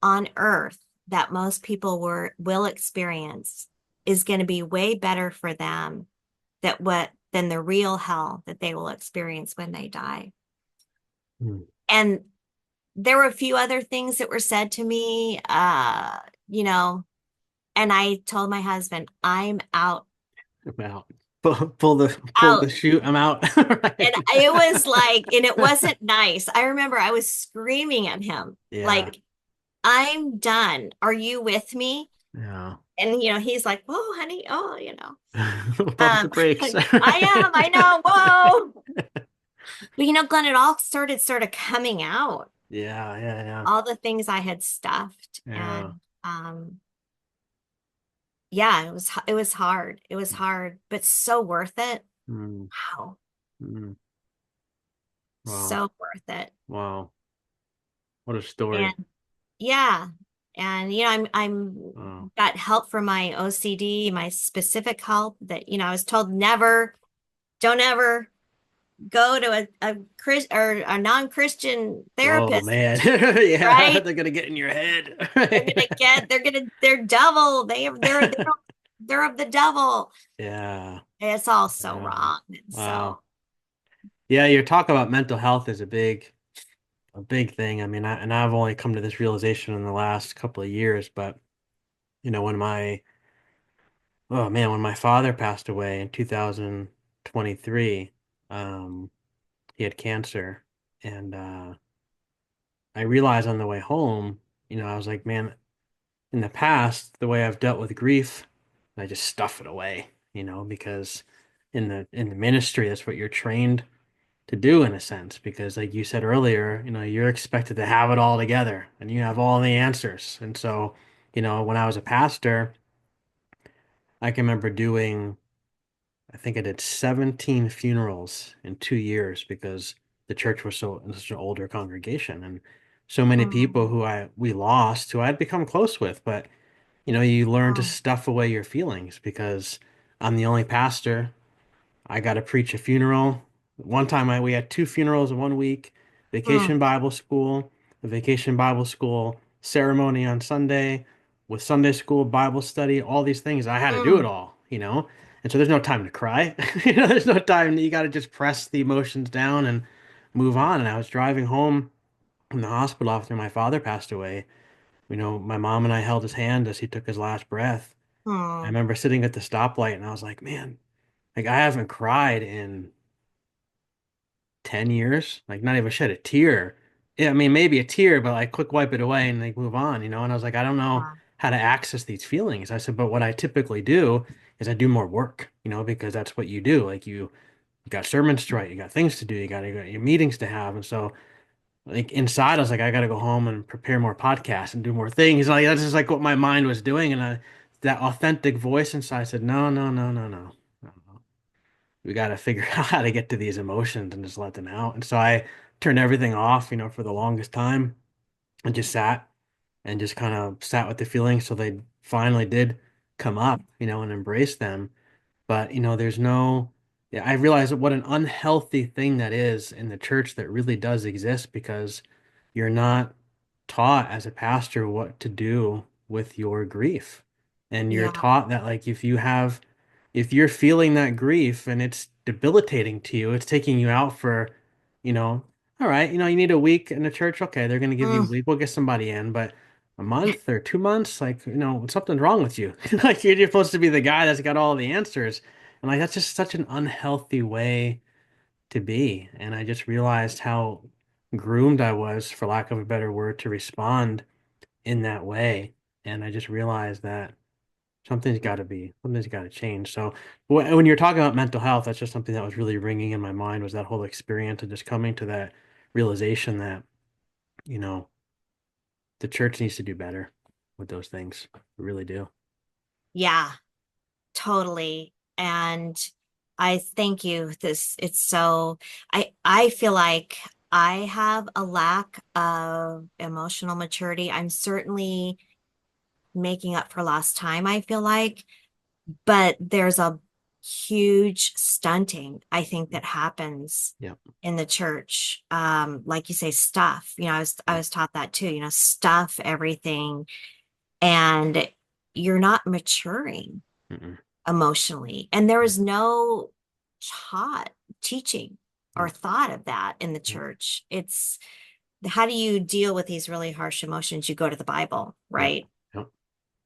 on earth that most people will experience is going to be way better for them than the real hell that they will experience when they die. Mm. And there were a few other things that were said to me, you know, and I told my husband, I'm out, I'm out. Pull the out. chute. I'm out. And Right. it was like, and it wasn't nice. I remember I was screaming at him, Yeah. like, I'm done. Are you with me? Yeah. And, he's like, whoa, honey. Oh, Pump the brakes. I know. Whoa. But, Glenn, it all started sort of coming out, Yeah. Yeah. Yeah. all the things I had stuffed. Yeah. And, yeah, it was hard. It was hard, but so worth it. Mm. Wow. Mm. Wow. So worth it. Wow. What a story. And yeah. And I'm Wow. got help from my OCD, my specific help that, I was told never, don't ever go to a Chris or a non-Christian Oh therapist, man. Yeah, right? they're gonna get in your head. They're of the devil. Yeah. It's all so Yeah. wrong. And Wow. so, Yeah, your talk about mental health is a big thing. I mean, I've only come to this realization in the last couple of years, but when my father passed away in 2023, he had cancer, and I realized on the way home, I was like, man, in the past, the way I've dealt with grief, I just stuff it away, because in the ministry, that's what you're trained to do in a sense, because like you said earlier, you're expected to have it all together and you have all the answers. And so, when I was a pastor, I can remember doing, I think I did 17 funerals in 2 years because the church was such an older congregation and so many people Mm. who we lost who I'd become close with, but you learn to Oh. stuff away your feelings because I'm the only pastor. I got to preach a funeral. One time we had two funerals in 1 week, Mm. vacation Bible school, the vacation Bible school ceremony on Sunday, with Sunday school, Bible study, all these things. I had to do it Mm. all. And so there's no time to cry. There's no time. You got to just press the emotions down and move on. And I was driving home from the hospital after my father passed away. My mom and I held his hand as he took his last breath. I Mm. remember sitting at the stoplight and I was like, man, like I haven't cried in 10 years, like not even shed a tear. Yeah, I mean, maybe a tear, but like quick wipe it away and like move on. And I was like, I don't know Yeah. how to access these feelings. I said, but what I typically do is I do more work, because that's what you do. Like you got sermons to write, you got things to do, you got your meetings to have. And so like inside, I was like, I got to go home and prepare more podcasts and do more things. Like that's just like what my mind was doing. And that authentic voice inside said, no, no, no, no, no. No. We got to figure out how to get to these emotions and just let them out. And so I turned everything off, for the longest time and just sat and just kind of sat with the feelings so they finally did come up, and embrace them. But, yeah, I realize what an unhealthy thing that is in the church that really does exist because you're not taught as a pastor what to do with your grief. And you're Yeah. taught that, like, if you're feeling that grief and it's debilitating to you, it's taking you out for, you know, all right, you need a week in the church. Okay, they're going to give you a Mm. week. We'll get somebody in, but a month or 2 months, like, something's wrong with you. Like you're supposed to be the guy that's got all the answers. And like that's just such an unhealthy way to be. And I just realized how groomed I was, for lack of a better word, to respond in that way. And I just realized that something's got to change. So when you're talking about mental health, that's just something that was really ringing in my mind was that whole experience of just coming to that realization that, you know, the church needs to do better with those things. We really do. Yeah, totally. And I thank you. It's so I feel like I have a lack of emotional maturity. I'm certainly making up for lost time, I feel like, but there's a huge stunting, I think, that happens Yep. in the church. Like you say, stuff. I Yep. was taught that too, stuff everything, and you're not maturing Mm-mm. emotionally. And there is no taught teaching or Yep. thought of that in the Yep. church. It's how do you deal with these really harsh emotions? You go to the Bible, Yep. right? Yep.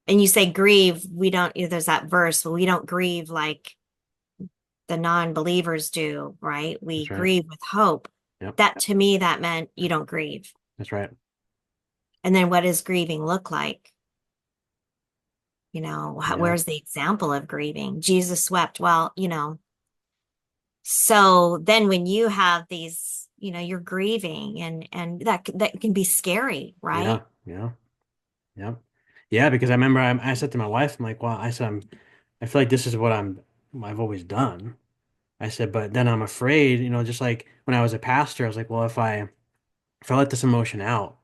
And you say grieve. We don't, there's that verse, but we don't grieve like the non-believers do, right? We That's right. grieve with hope. Yep. That to me, that meant you don't grieve. That's right. And then what does grieving look like? Yeah. Where's the example of grieving? Jesus wept. Well, so then when you have these, you're grieving and that can be scary, Yeah. right? Yeah. Yep. Yeah. Because I remember I said to my wife, I'm like, well, I said, I feel like this is what I've always done. I said, but then I'm afraid, just like when I was a pastor, I was like, well, if I let this emotion out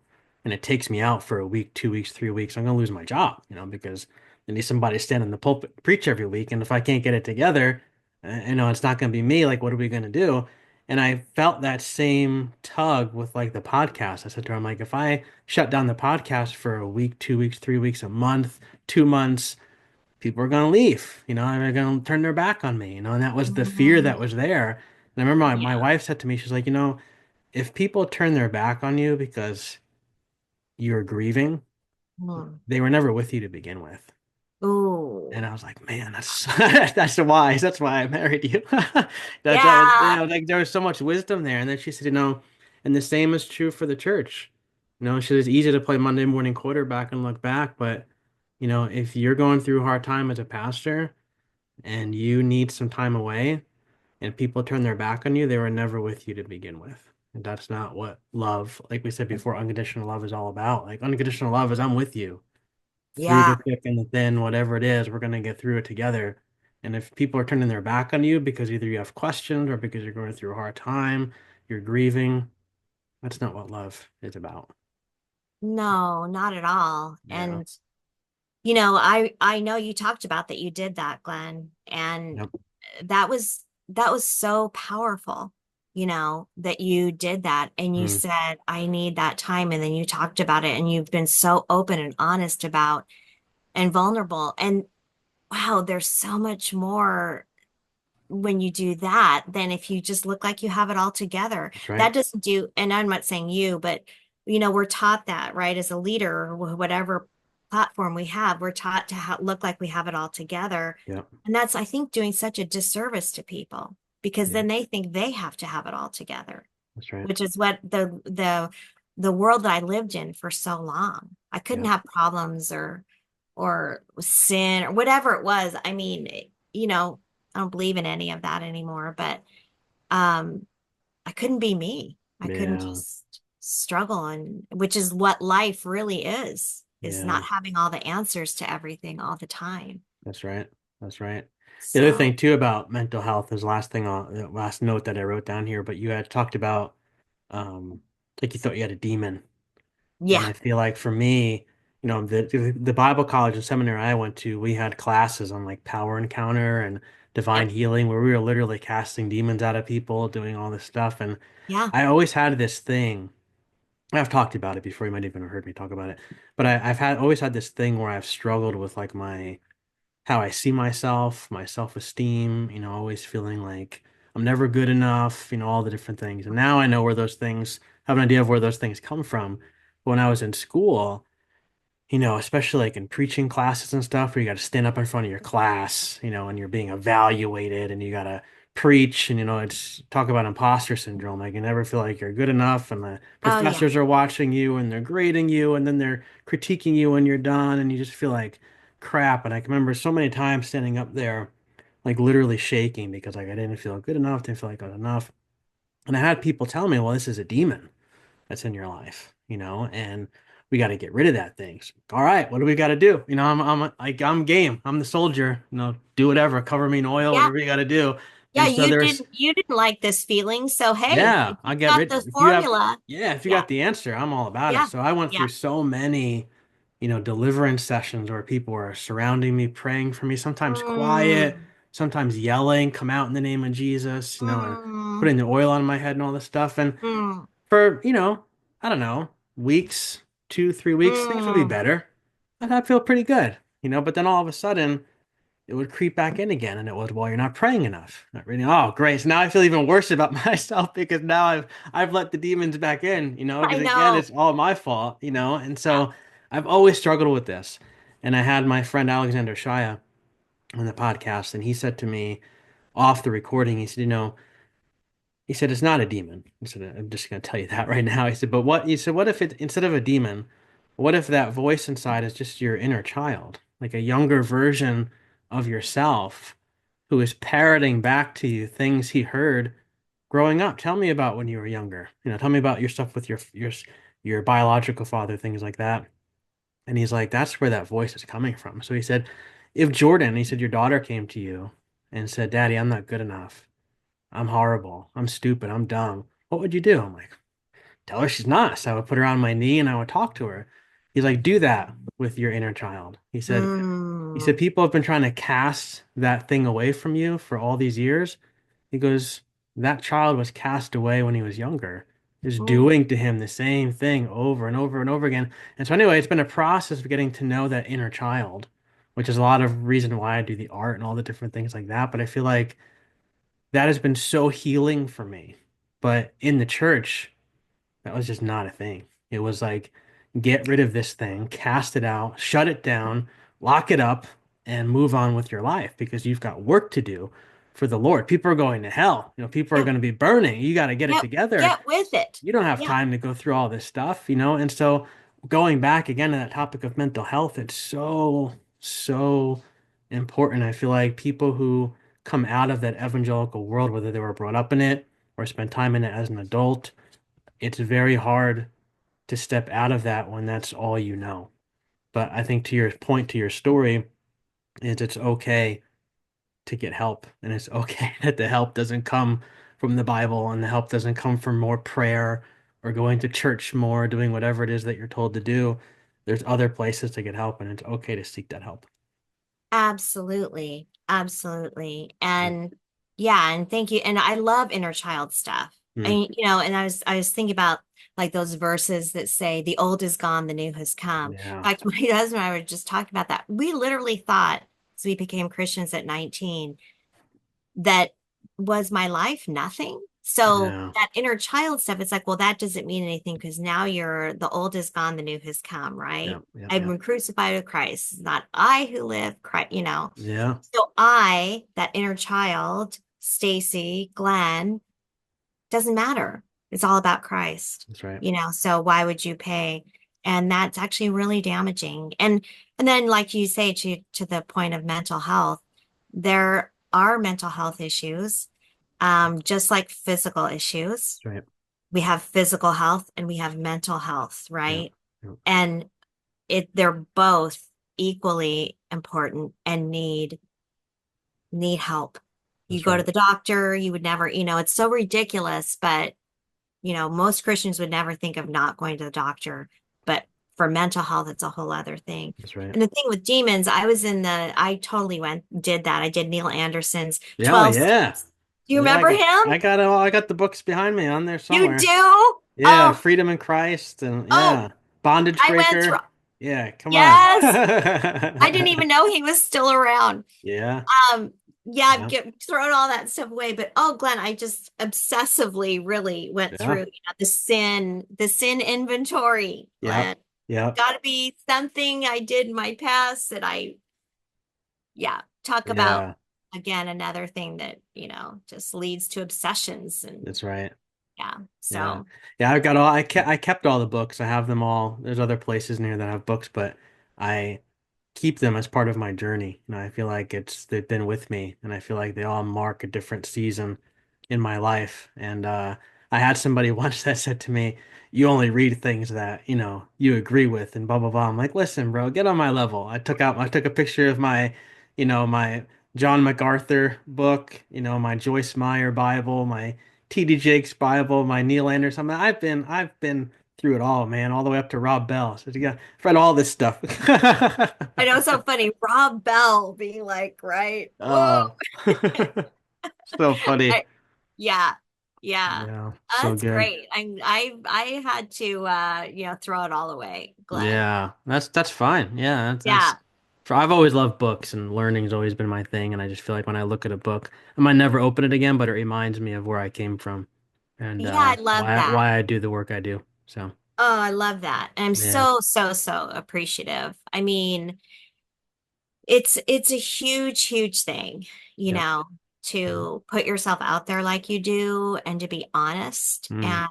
and it takes me out for a week, 2 weeks, 3 weeks, I'm gonna lose my job, because I need somebody to stand in the pulpit, preach every week. And if I can't get it together, it's not gonna be me. Like, what are we gonna do? And I felt that same tug with like the podcast. I said to her, I'm like, if I shut down the podcast for a week, 2 weeks, 3 weeks, a month, 2 months, people are going to leave, and they're going to turn their back on me, and that was the fear Mhm. that was there. And I remember my Yeah. wife said to me, she's like, if people turn their back on you because you're grieving, Mm. they were never with you to begin with. And Ooh. I was like, man, that's that's wise. That's why I married you. Yeah. Like there was so much wisdom there. And then she said, and the same is true for the church. She said it's easy to play Monday morning quarterback and look back, but if you're going through a hard time as a pastor and you need some time away and people turn their back on you, they were never with you to begin with. And that's not what love, like we said before, unconditional love is all about. Like unconditional love is I'm with you through the Yeah. thick and the thin, whatever it is, we're going to get through it together. And if people are turning their back on you because either you have questions or because you're going through a hard time, you're grieving, that's not what love is about. No, not at all. Yeah. And I know you talked about that you did that, Glenn, and Yep. that was so powerful, that you did that and you Mm, said, I need that time. And then you talked about it and you've been so open and honest about and vulnerable. And wow, there's so much more when you do that than if you just look like you have it all together. that's right. That doesn't do, and I'm not saying you, but we're taught that, right? As a leader, or whatever platform we have, we're taught to look like we have it all together. Yep. And that's, I think, doing such a disservice to people because Yep. then they think they have to have it all together, That's right. which is what the world that I lived in for so long. I couldn't Yep. have problems or sin or whatever it was. I mean, I don't believe in any of that anymore, but um I couldn't be me. I couldn't Yeah. just struggle, and which is what life really is Yeah. not having all the answers to everything all the time. That's right. That's right. The other So, thing too about mental health is last thing on the last note that I wrote down here, but you had talked about um like you thought you had a demon. And yeah. I feel like for me, the Bible college and seminary I went to, we had classes on like power encounter and divine Yep. healing where we were literally casting demons out of people, doing all this stuff. And Yeah. I always had this thing. I've talked about it before. You might even have heard me talk about it. But I've had always had this thing where I've struggled with like my how I see myself, my self-esteem, always feeling like I'm never good enough, all the different things. And now I know where those things, have an idea of where those things come from. But when I was in school, especially like in preaching classes and stuff where you got to stand up in front of your class, and you're being evaluated and you got to preach and, it's talk about imposter syndrome. Like you never feel like you're good enough and the Oh yeah. professors are watching you and they're grading you and then they're critiquing you when you're done and you just feel like crap. And I can remember so many times standing up there, like literally shaking because like I didn't feel good enough, didn't feel like I was enough. And I had people tell me, well, this is a demon that's in your life, and we got to get rid of that thing. So, all right, what do we got to do? I'm game. I'm the soldier. Do whatever, cover me in oil, Yeah. whatever you got to do. Yeah, And so you there's, didn't like this feeling. So hey, yeah, if I you've get got rid. the If you have, formula, yeah, if you yeah, got the answer, I'm all about it. yeah, So I went yeah. through so many, deliverance sessions where people were surrounding me, praying for me, sometimes quiet, Mm, sometimes yelling, come out in the name of Jesus, and mm, putting the oil on my head and all this stuff. And mm, for, I don't know, weeks, 2, 3 weeks, things would be mm. better. And I'd feel pretty good, but then all of a sudden it would creep back in again. And it was, well, you're not praying enough. Not reading. Oh, great. So now I feel even worse about myself because now I've let the demons back in, I because again, know. it's all my fault, And Yeah. so I've always struggled with this. And I had my friend Alexander Shaya on the podcast, and he said to me off the recording, he said, he said, it's not a demon. He said, I'm just going to tell you that right now. He said, but what, he said, what if it, instead of a demon, what if that voice inside is just your inner child, like a younger version of yourself who is parroting back to you things he heard growing up? Tell me about when you were younger. Tell me about your stuff with your biological father, things like that. And he's like, that's where that voice is coming from. So he said, if Jordan, he said, your daughter came to you and said, Daddy, I'm not good enough. I'm horrible. I'm stupid. I'm dumb. What would you do? I'm like, tell her she's not. So I would put her on my knee and I would talk to her. He's like, do that with your inner child. He said, Mm, people have been trying to cast that thing away from you for all these years. He goes, that child was cast away when he was younger, is mm, doing to him the same thing over and over and over again. And so anyway, it's been a process of getting to know that inner child, which is a lot of reason why I do the art and all the different things like that. But I feel like that has been so healing for me. But in the church, that was just not a thing. It was like, get rid of this thing, cast it out, shut it down, lock it up, and move on with your life because you've got work to do for the Lord. People are going to hell. People are yeah. going to be burning. You got to get it Get together. get with it. You don't have Yeah. time to go through all this stuff. And so going back again to that topic of mental health, it's so important. I feel like people who come out of that evangelical world, whether they were brought up in it or spend time in it as an adult, it's very hard to step out of that when that's all you know. But I think to your point, to your story, is it's okay to get help, and it's okay that the help doesn't come from the Bible and the help doesn't come from more prayer or going to church more, doing whatever it is that you're told to do. There's other places to get help, and it's okay to seek that help. Absolutely. Absolutely. Yeah. And yeah, and thank you. And I love inner child stuff. Mm. And I was thinking about like those verses that say the old is gone, the new has come. In Yeah. fact, my husband and I were just talking about that. We literally thought, as we became Christians at 19, that was my life nothing. So Yeah. that inner child stuff, it's like, well, that doesn't mean anything because now you're the old is gone, the new has come, Yeah. right? Yeah. I've Yeah. been crucified with Christ. It's not I who live, Christ. Yeah. So I, that inner child, Stacy, Glenn, doesn't matter. It's all about Christ, That's right. so why would you pay? And that's actually really damaging. And then like you say to the point of mental health, there are mental health issues, just like physical issues. That's right. We have physical health and we have mental health, Yeah. right? Yeah. And they're both equally important and need help. You That's go to right. the doctor, you would never, it's so ridiculous, but most Christians would never think of not going to the doctor. But for mental health, it's a whole other thing. That's right. And the thing with demons, I totally did that. I did Neil Anderson's Yeah. Oh, 12 yeah. Steps. Do you Yeah. remember him? I got the books behind me on there You somewhere. do? Yeah. Oh, Freedom in Christ and oh, yeah. Bondage I went through, Breaker. Yeah. Come on. yes. I didn't even know he was still around. Yeah. Um, yeah, I've Yeah. thrown all that stuff away, but oh, Glenn, I just obsessively really went through, Yeah. the sin inventory, Glenn. Yep. Yep. Got to be something I did in my past that yeah, talk about Yeah. again, another thing that, just leads to obsessions and That's right. yeah. Yeah. So, Yeah, I kept all the books. I have them all. There's other places near that have books, but I keep them as part of my journey. I feel like they've been with me, and I feel like they all mark a different season in my life. And I had somebody once that said to me, "You only read things that, you agree with," and blah blah blah. I'm like, "Listen, bro, get on my level." I took a picture of my John MacArthur book, my Joyce Meyer Bible, my T.D. Jakes Bible, my Neil Anderson. I've been through it all, man, all the way up to Rob Bell. So yeah, I've read all this stuff. I know it's so funny. Rob Bell being like, right? Whoa. Oh, so funny. I, yeah. Yeah. Yeah, so That's good. great. I had to throw it all away, Glenn. Yeah, that's fine. Yeah, Yeah. I've always loved books, and learning's always been my thing. And I just feel like when I look at a book, I might never open it again, but it reminds me of where I came from and Yeah, I love that. why I do the work I do. So Oh, I love that. And I'm yeah, so, so, so appreciative. I mean, it's a huge, huge thing, yep, yep. to put yourself out there like you do and to be honest Mm. and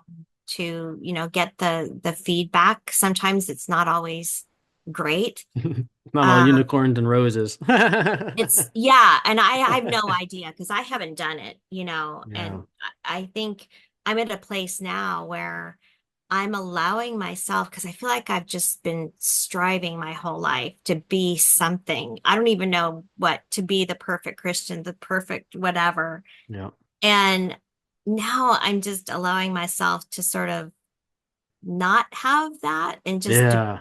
to, get the feedback. Sometimes it's not always great. Not all Um, unicorns and roses. it's yeah, and I have no idea because I haven't done it, Yeah, and I think I'm at a place now where I'm allowing myself because I feel like I've just been striving my whole life to be something. I don't even know what to be the perfect Christian, the perfect whatever. yeah, And now I'm just allowing myself to sort of not have that and yeah,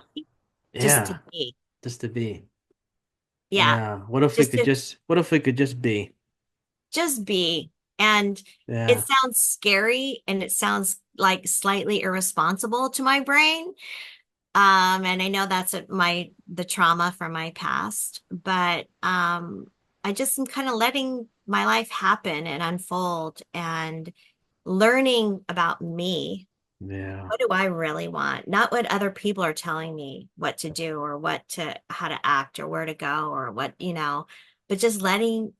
just to yeah. be. Just to be. Yeah. Yeah. Just to What if we could just be? just be. And it Yeah. sounds scary and it sounds like slightly irresponsible to my brain. And I know that's the trauma from my past, but I just am kind of letting my life happen and unfold and learning about me. Yeah. What do I really want? Not what other people are telling me what to do or how to act or where to go or but just letting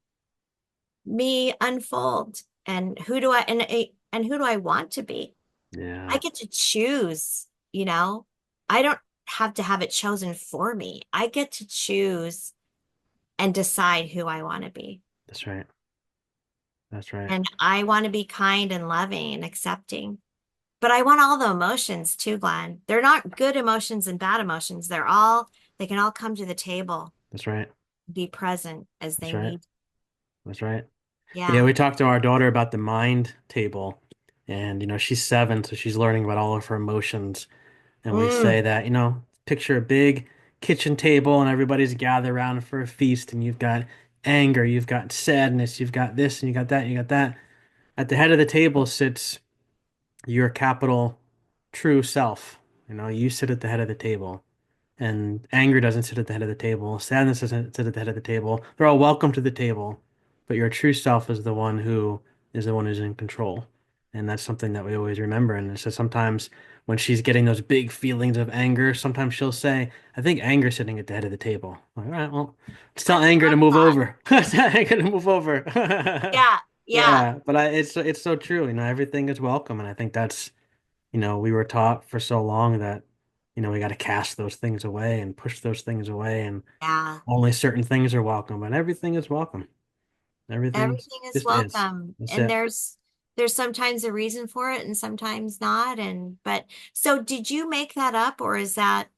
me unfold and who do I want to be? I Yeah. get to choose. I don't. have to have it chosen for me. I get to choose and decide who I want to be. That's right. That's right. And I want to be kind and loving and accepting. But I want all the emotions too, Glenn. They're not good emotions and bad emotions. They can all come to the table, That's right. be present as That's they right. need. That's right. Yeah, Yeah. we talked to our daughter about the mind table, and she's 7, so she's learning about all of her emotions. And we say Mm, that, picture a big kitchen table, and everybody's gathered around for a feast, and you've got anger, you've got sadness, you've got this, and you got that, and you got that. At the head of the table sits your capital true self. You sit at the head of the table. And anger doesn't sit at the head of the table. Sadness doesn't sit at the head of the table. They're all welcome to the table, but your true self is the one who's in control. And that's something that we always remember. And so sometimes when she's getting those big feelings of anger, sometimes she'll say, I think anger's sitting at the head of the table. All right, well, let's I tell anger to love move that. over. Let's tell anger to move over. Yeah. Yeah. Yeah, but it's so true. Everything is welcome, and I think that's we were taught for so long that, we got to cast those things away and push those things away, and Yeah. only certain things are welcome, but everything is welcome. Everything Everything is just is. welcome. That's And it. there's sometimes a reason for it and sometimes not. And but so did you make that up or is that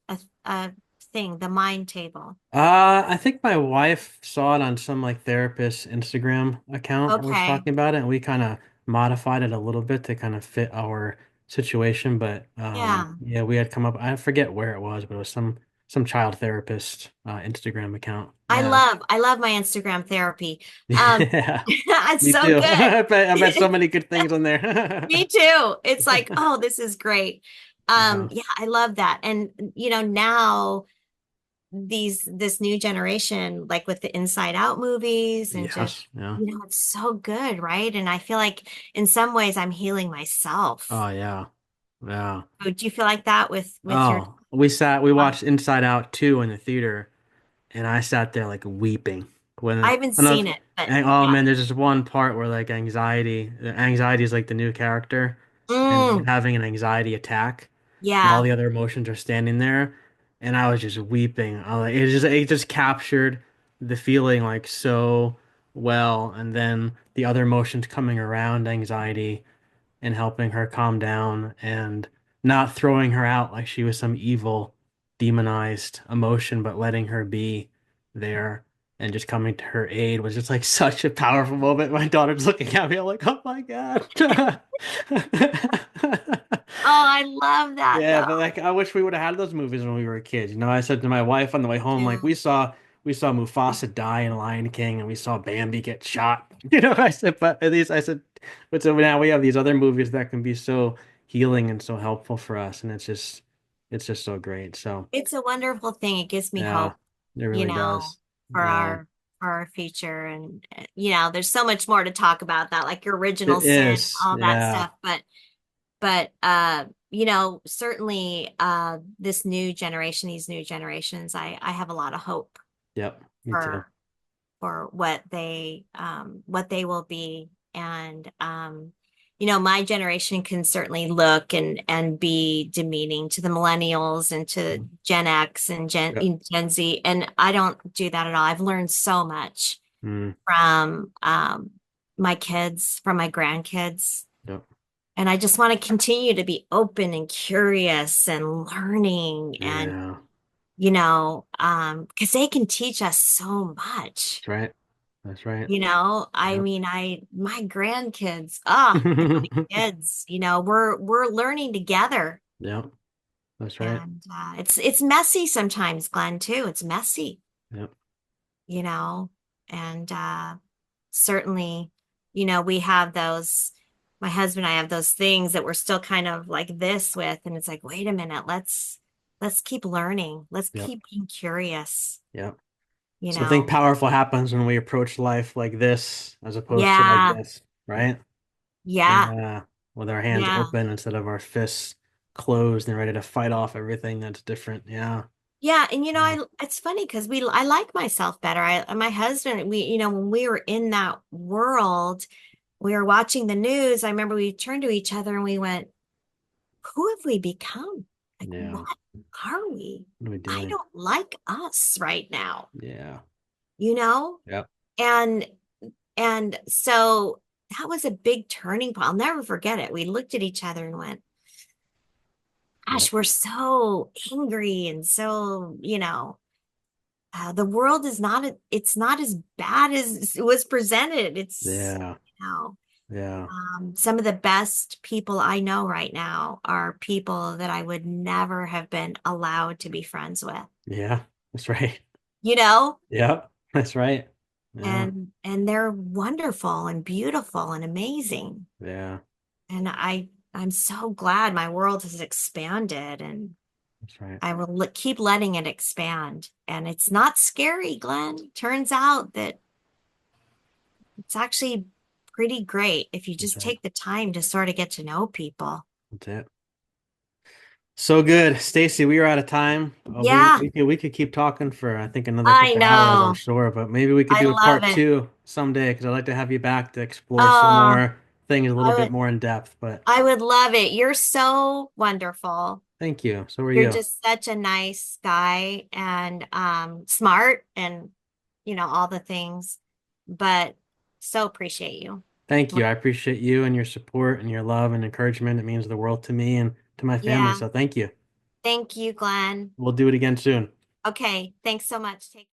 a thing, the mind table? I think my wife saw it on some like therapist Instagram account that was Okay. talking about it, and we kind of modified it a little bit to kind of fit our situation. But Yeah. yeah, we had come up. I forget where it was, but it was some child therapist Instagram account. Yeah. I love my Instagram therapy. Um, Yeah. it's Me so too. good. I bet so many good things on there. Me too. It's like, oh, this is great. Yeah. Yeah, I love that. And now this new generation, like with the Inside Out movies and just, Yes. Yeah. it's so good, right? And I feel like in some ways I'm healing myself. Oh yeah. Yeah. Oh, do you feel like that with your Oh, we watched Inside Out 2 in the theater, and I sat there like weeping I when haven't I know seen it, but and, oh yeah. man, there's this one part where like anxiety is like the new character, and he's Mm, having an anxiety attack, and all yeah. the other emotions are standing there, and I was just weeping. It just captured the feeling like so well, and then the other emotions coming around anxiety and helping her calm down and not throwing her out like she was some evil, demonized emotion, but letting her be there and just coming to her aid was just like such a powerful moment. My daughter's looking at me, I'm like, oh my God. Oh, I love that Yeah, though. but like I wish we would have had those movies when we were kids. I said to my wife on the way home, like Too. we saw Mufasa die in Lion King and we saw Bambi get shot. I said, but at least I said, but so now we have these other movies that can be so healing and so helpful for us, and it's just so great. So It's a wonderful thing. It gives me yeah, hope, it you really know, does. for Yeah, our future. And there's so much more to talk about that, like your original it sin, is. all that Yeah, stuff. But certainly this new generation, these new generations, I have a lot of hope yep, me too. for what they will be. And my generation can certainly look and be demeaning to the millennials and to Gen X and Yep. Gen Z. And I don't do that at all. I've learned so much Mm, from my kids, from my grandkids. yep. And I just want to continue to be open and curious and learning and, Yeah, because they can teach us so much. that's right. That's right. I Yep. mean, my grandkids, and my kids, we're learning together. Yep. That's right. And it's messy sometimes, Glenn, too. It's messy, Yep. you know, and certainly, we have those, my husband and I have those things that we're still kind of like this with, and it's like, wait a minute, let's keep learning. Let's Yep. keep being curious, Yep. you Something know. powerful happens when we approach life like this as opposed to like Yeah, this, right? yeah, Yeah. With our hands yeah. open instead of our fists closed and ready to fight off everything that's different. Yeah. Yeah, and Yeah. it's funny because I like myself better. My husband, when we were in that world, we were watching the news. I remember we turned to each other and we went, "Who have we become?" Like, Yeah. what are we? What are we I doing? don't like us right now, Yeah. you know? Yep. And so that was a big turning point. I'll never forget it. We looked at each other and went, Yep. gosh, we're so angry and so, the world is not, it's not as bad as it was presented. It's, Yeah. you know, Yeah. some of the best people I know right now are people that I would never have been allowed to be friends with, Yeah. That's right. you know, Yep. That's right. Yeah. and they're wonderful and beautiful and amazing. Yeah. And I'm so glad my world has expanded and That's right. I will keep letting it expand. And it's not scary, Glenn. Turns out that it's actually pretty great if you That's just it. take the time to sort of get to know people. That's it. So good. Stacy, we are out of time. Yeah, We could keep talking for I think another I couple hours, I'm know. sure, but maybe we could I do a love part it. two someday because I'd like to have you back to explore some Oh, more things a little I bit would more in depth. But I would love it. You're so wonderful. thank you. So are You're you. just such a nice guy and smart and all the things, but so appreciate you. Thank you. I appreciate you and your support and your love and encouragement. It means the world to me and to my family. Yeah. So thank you. Thank you, Glenn. We'll do it again soon. Okay. Thanks so much. Take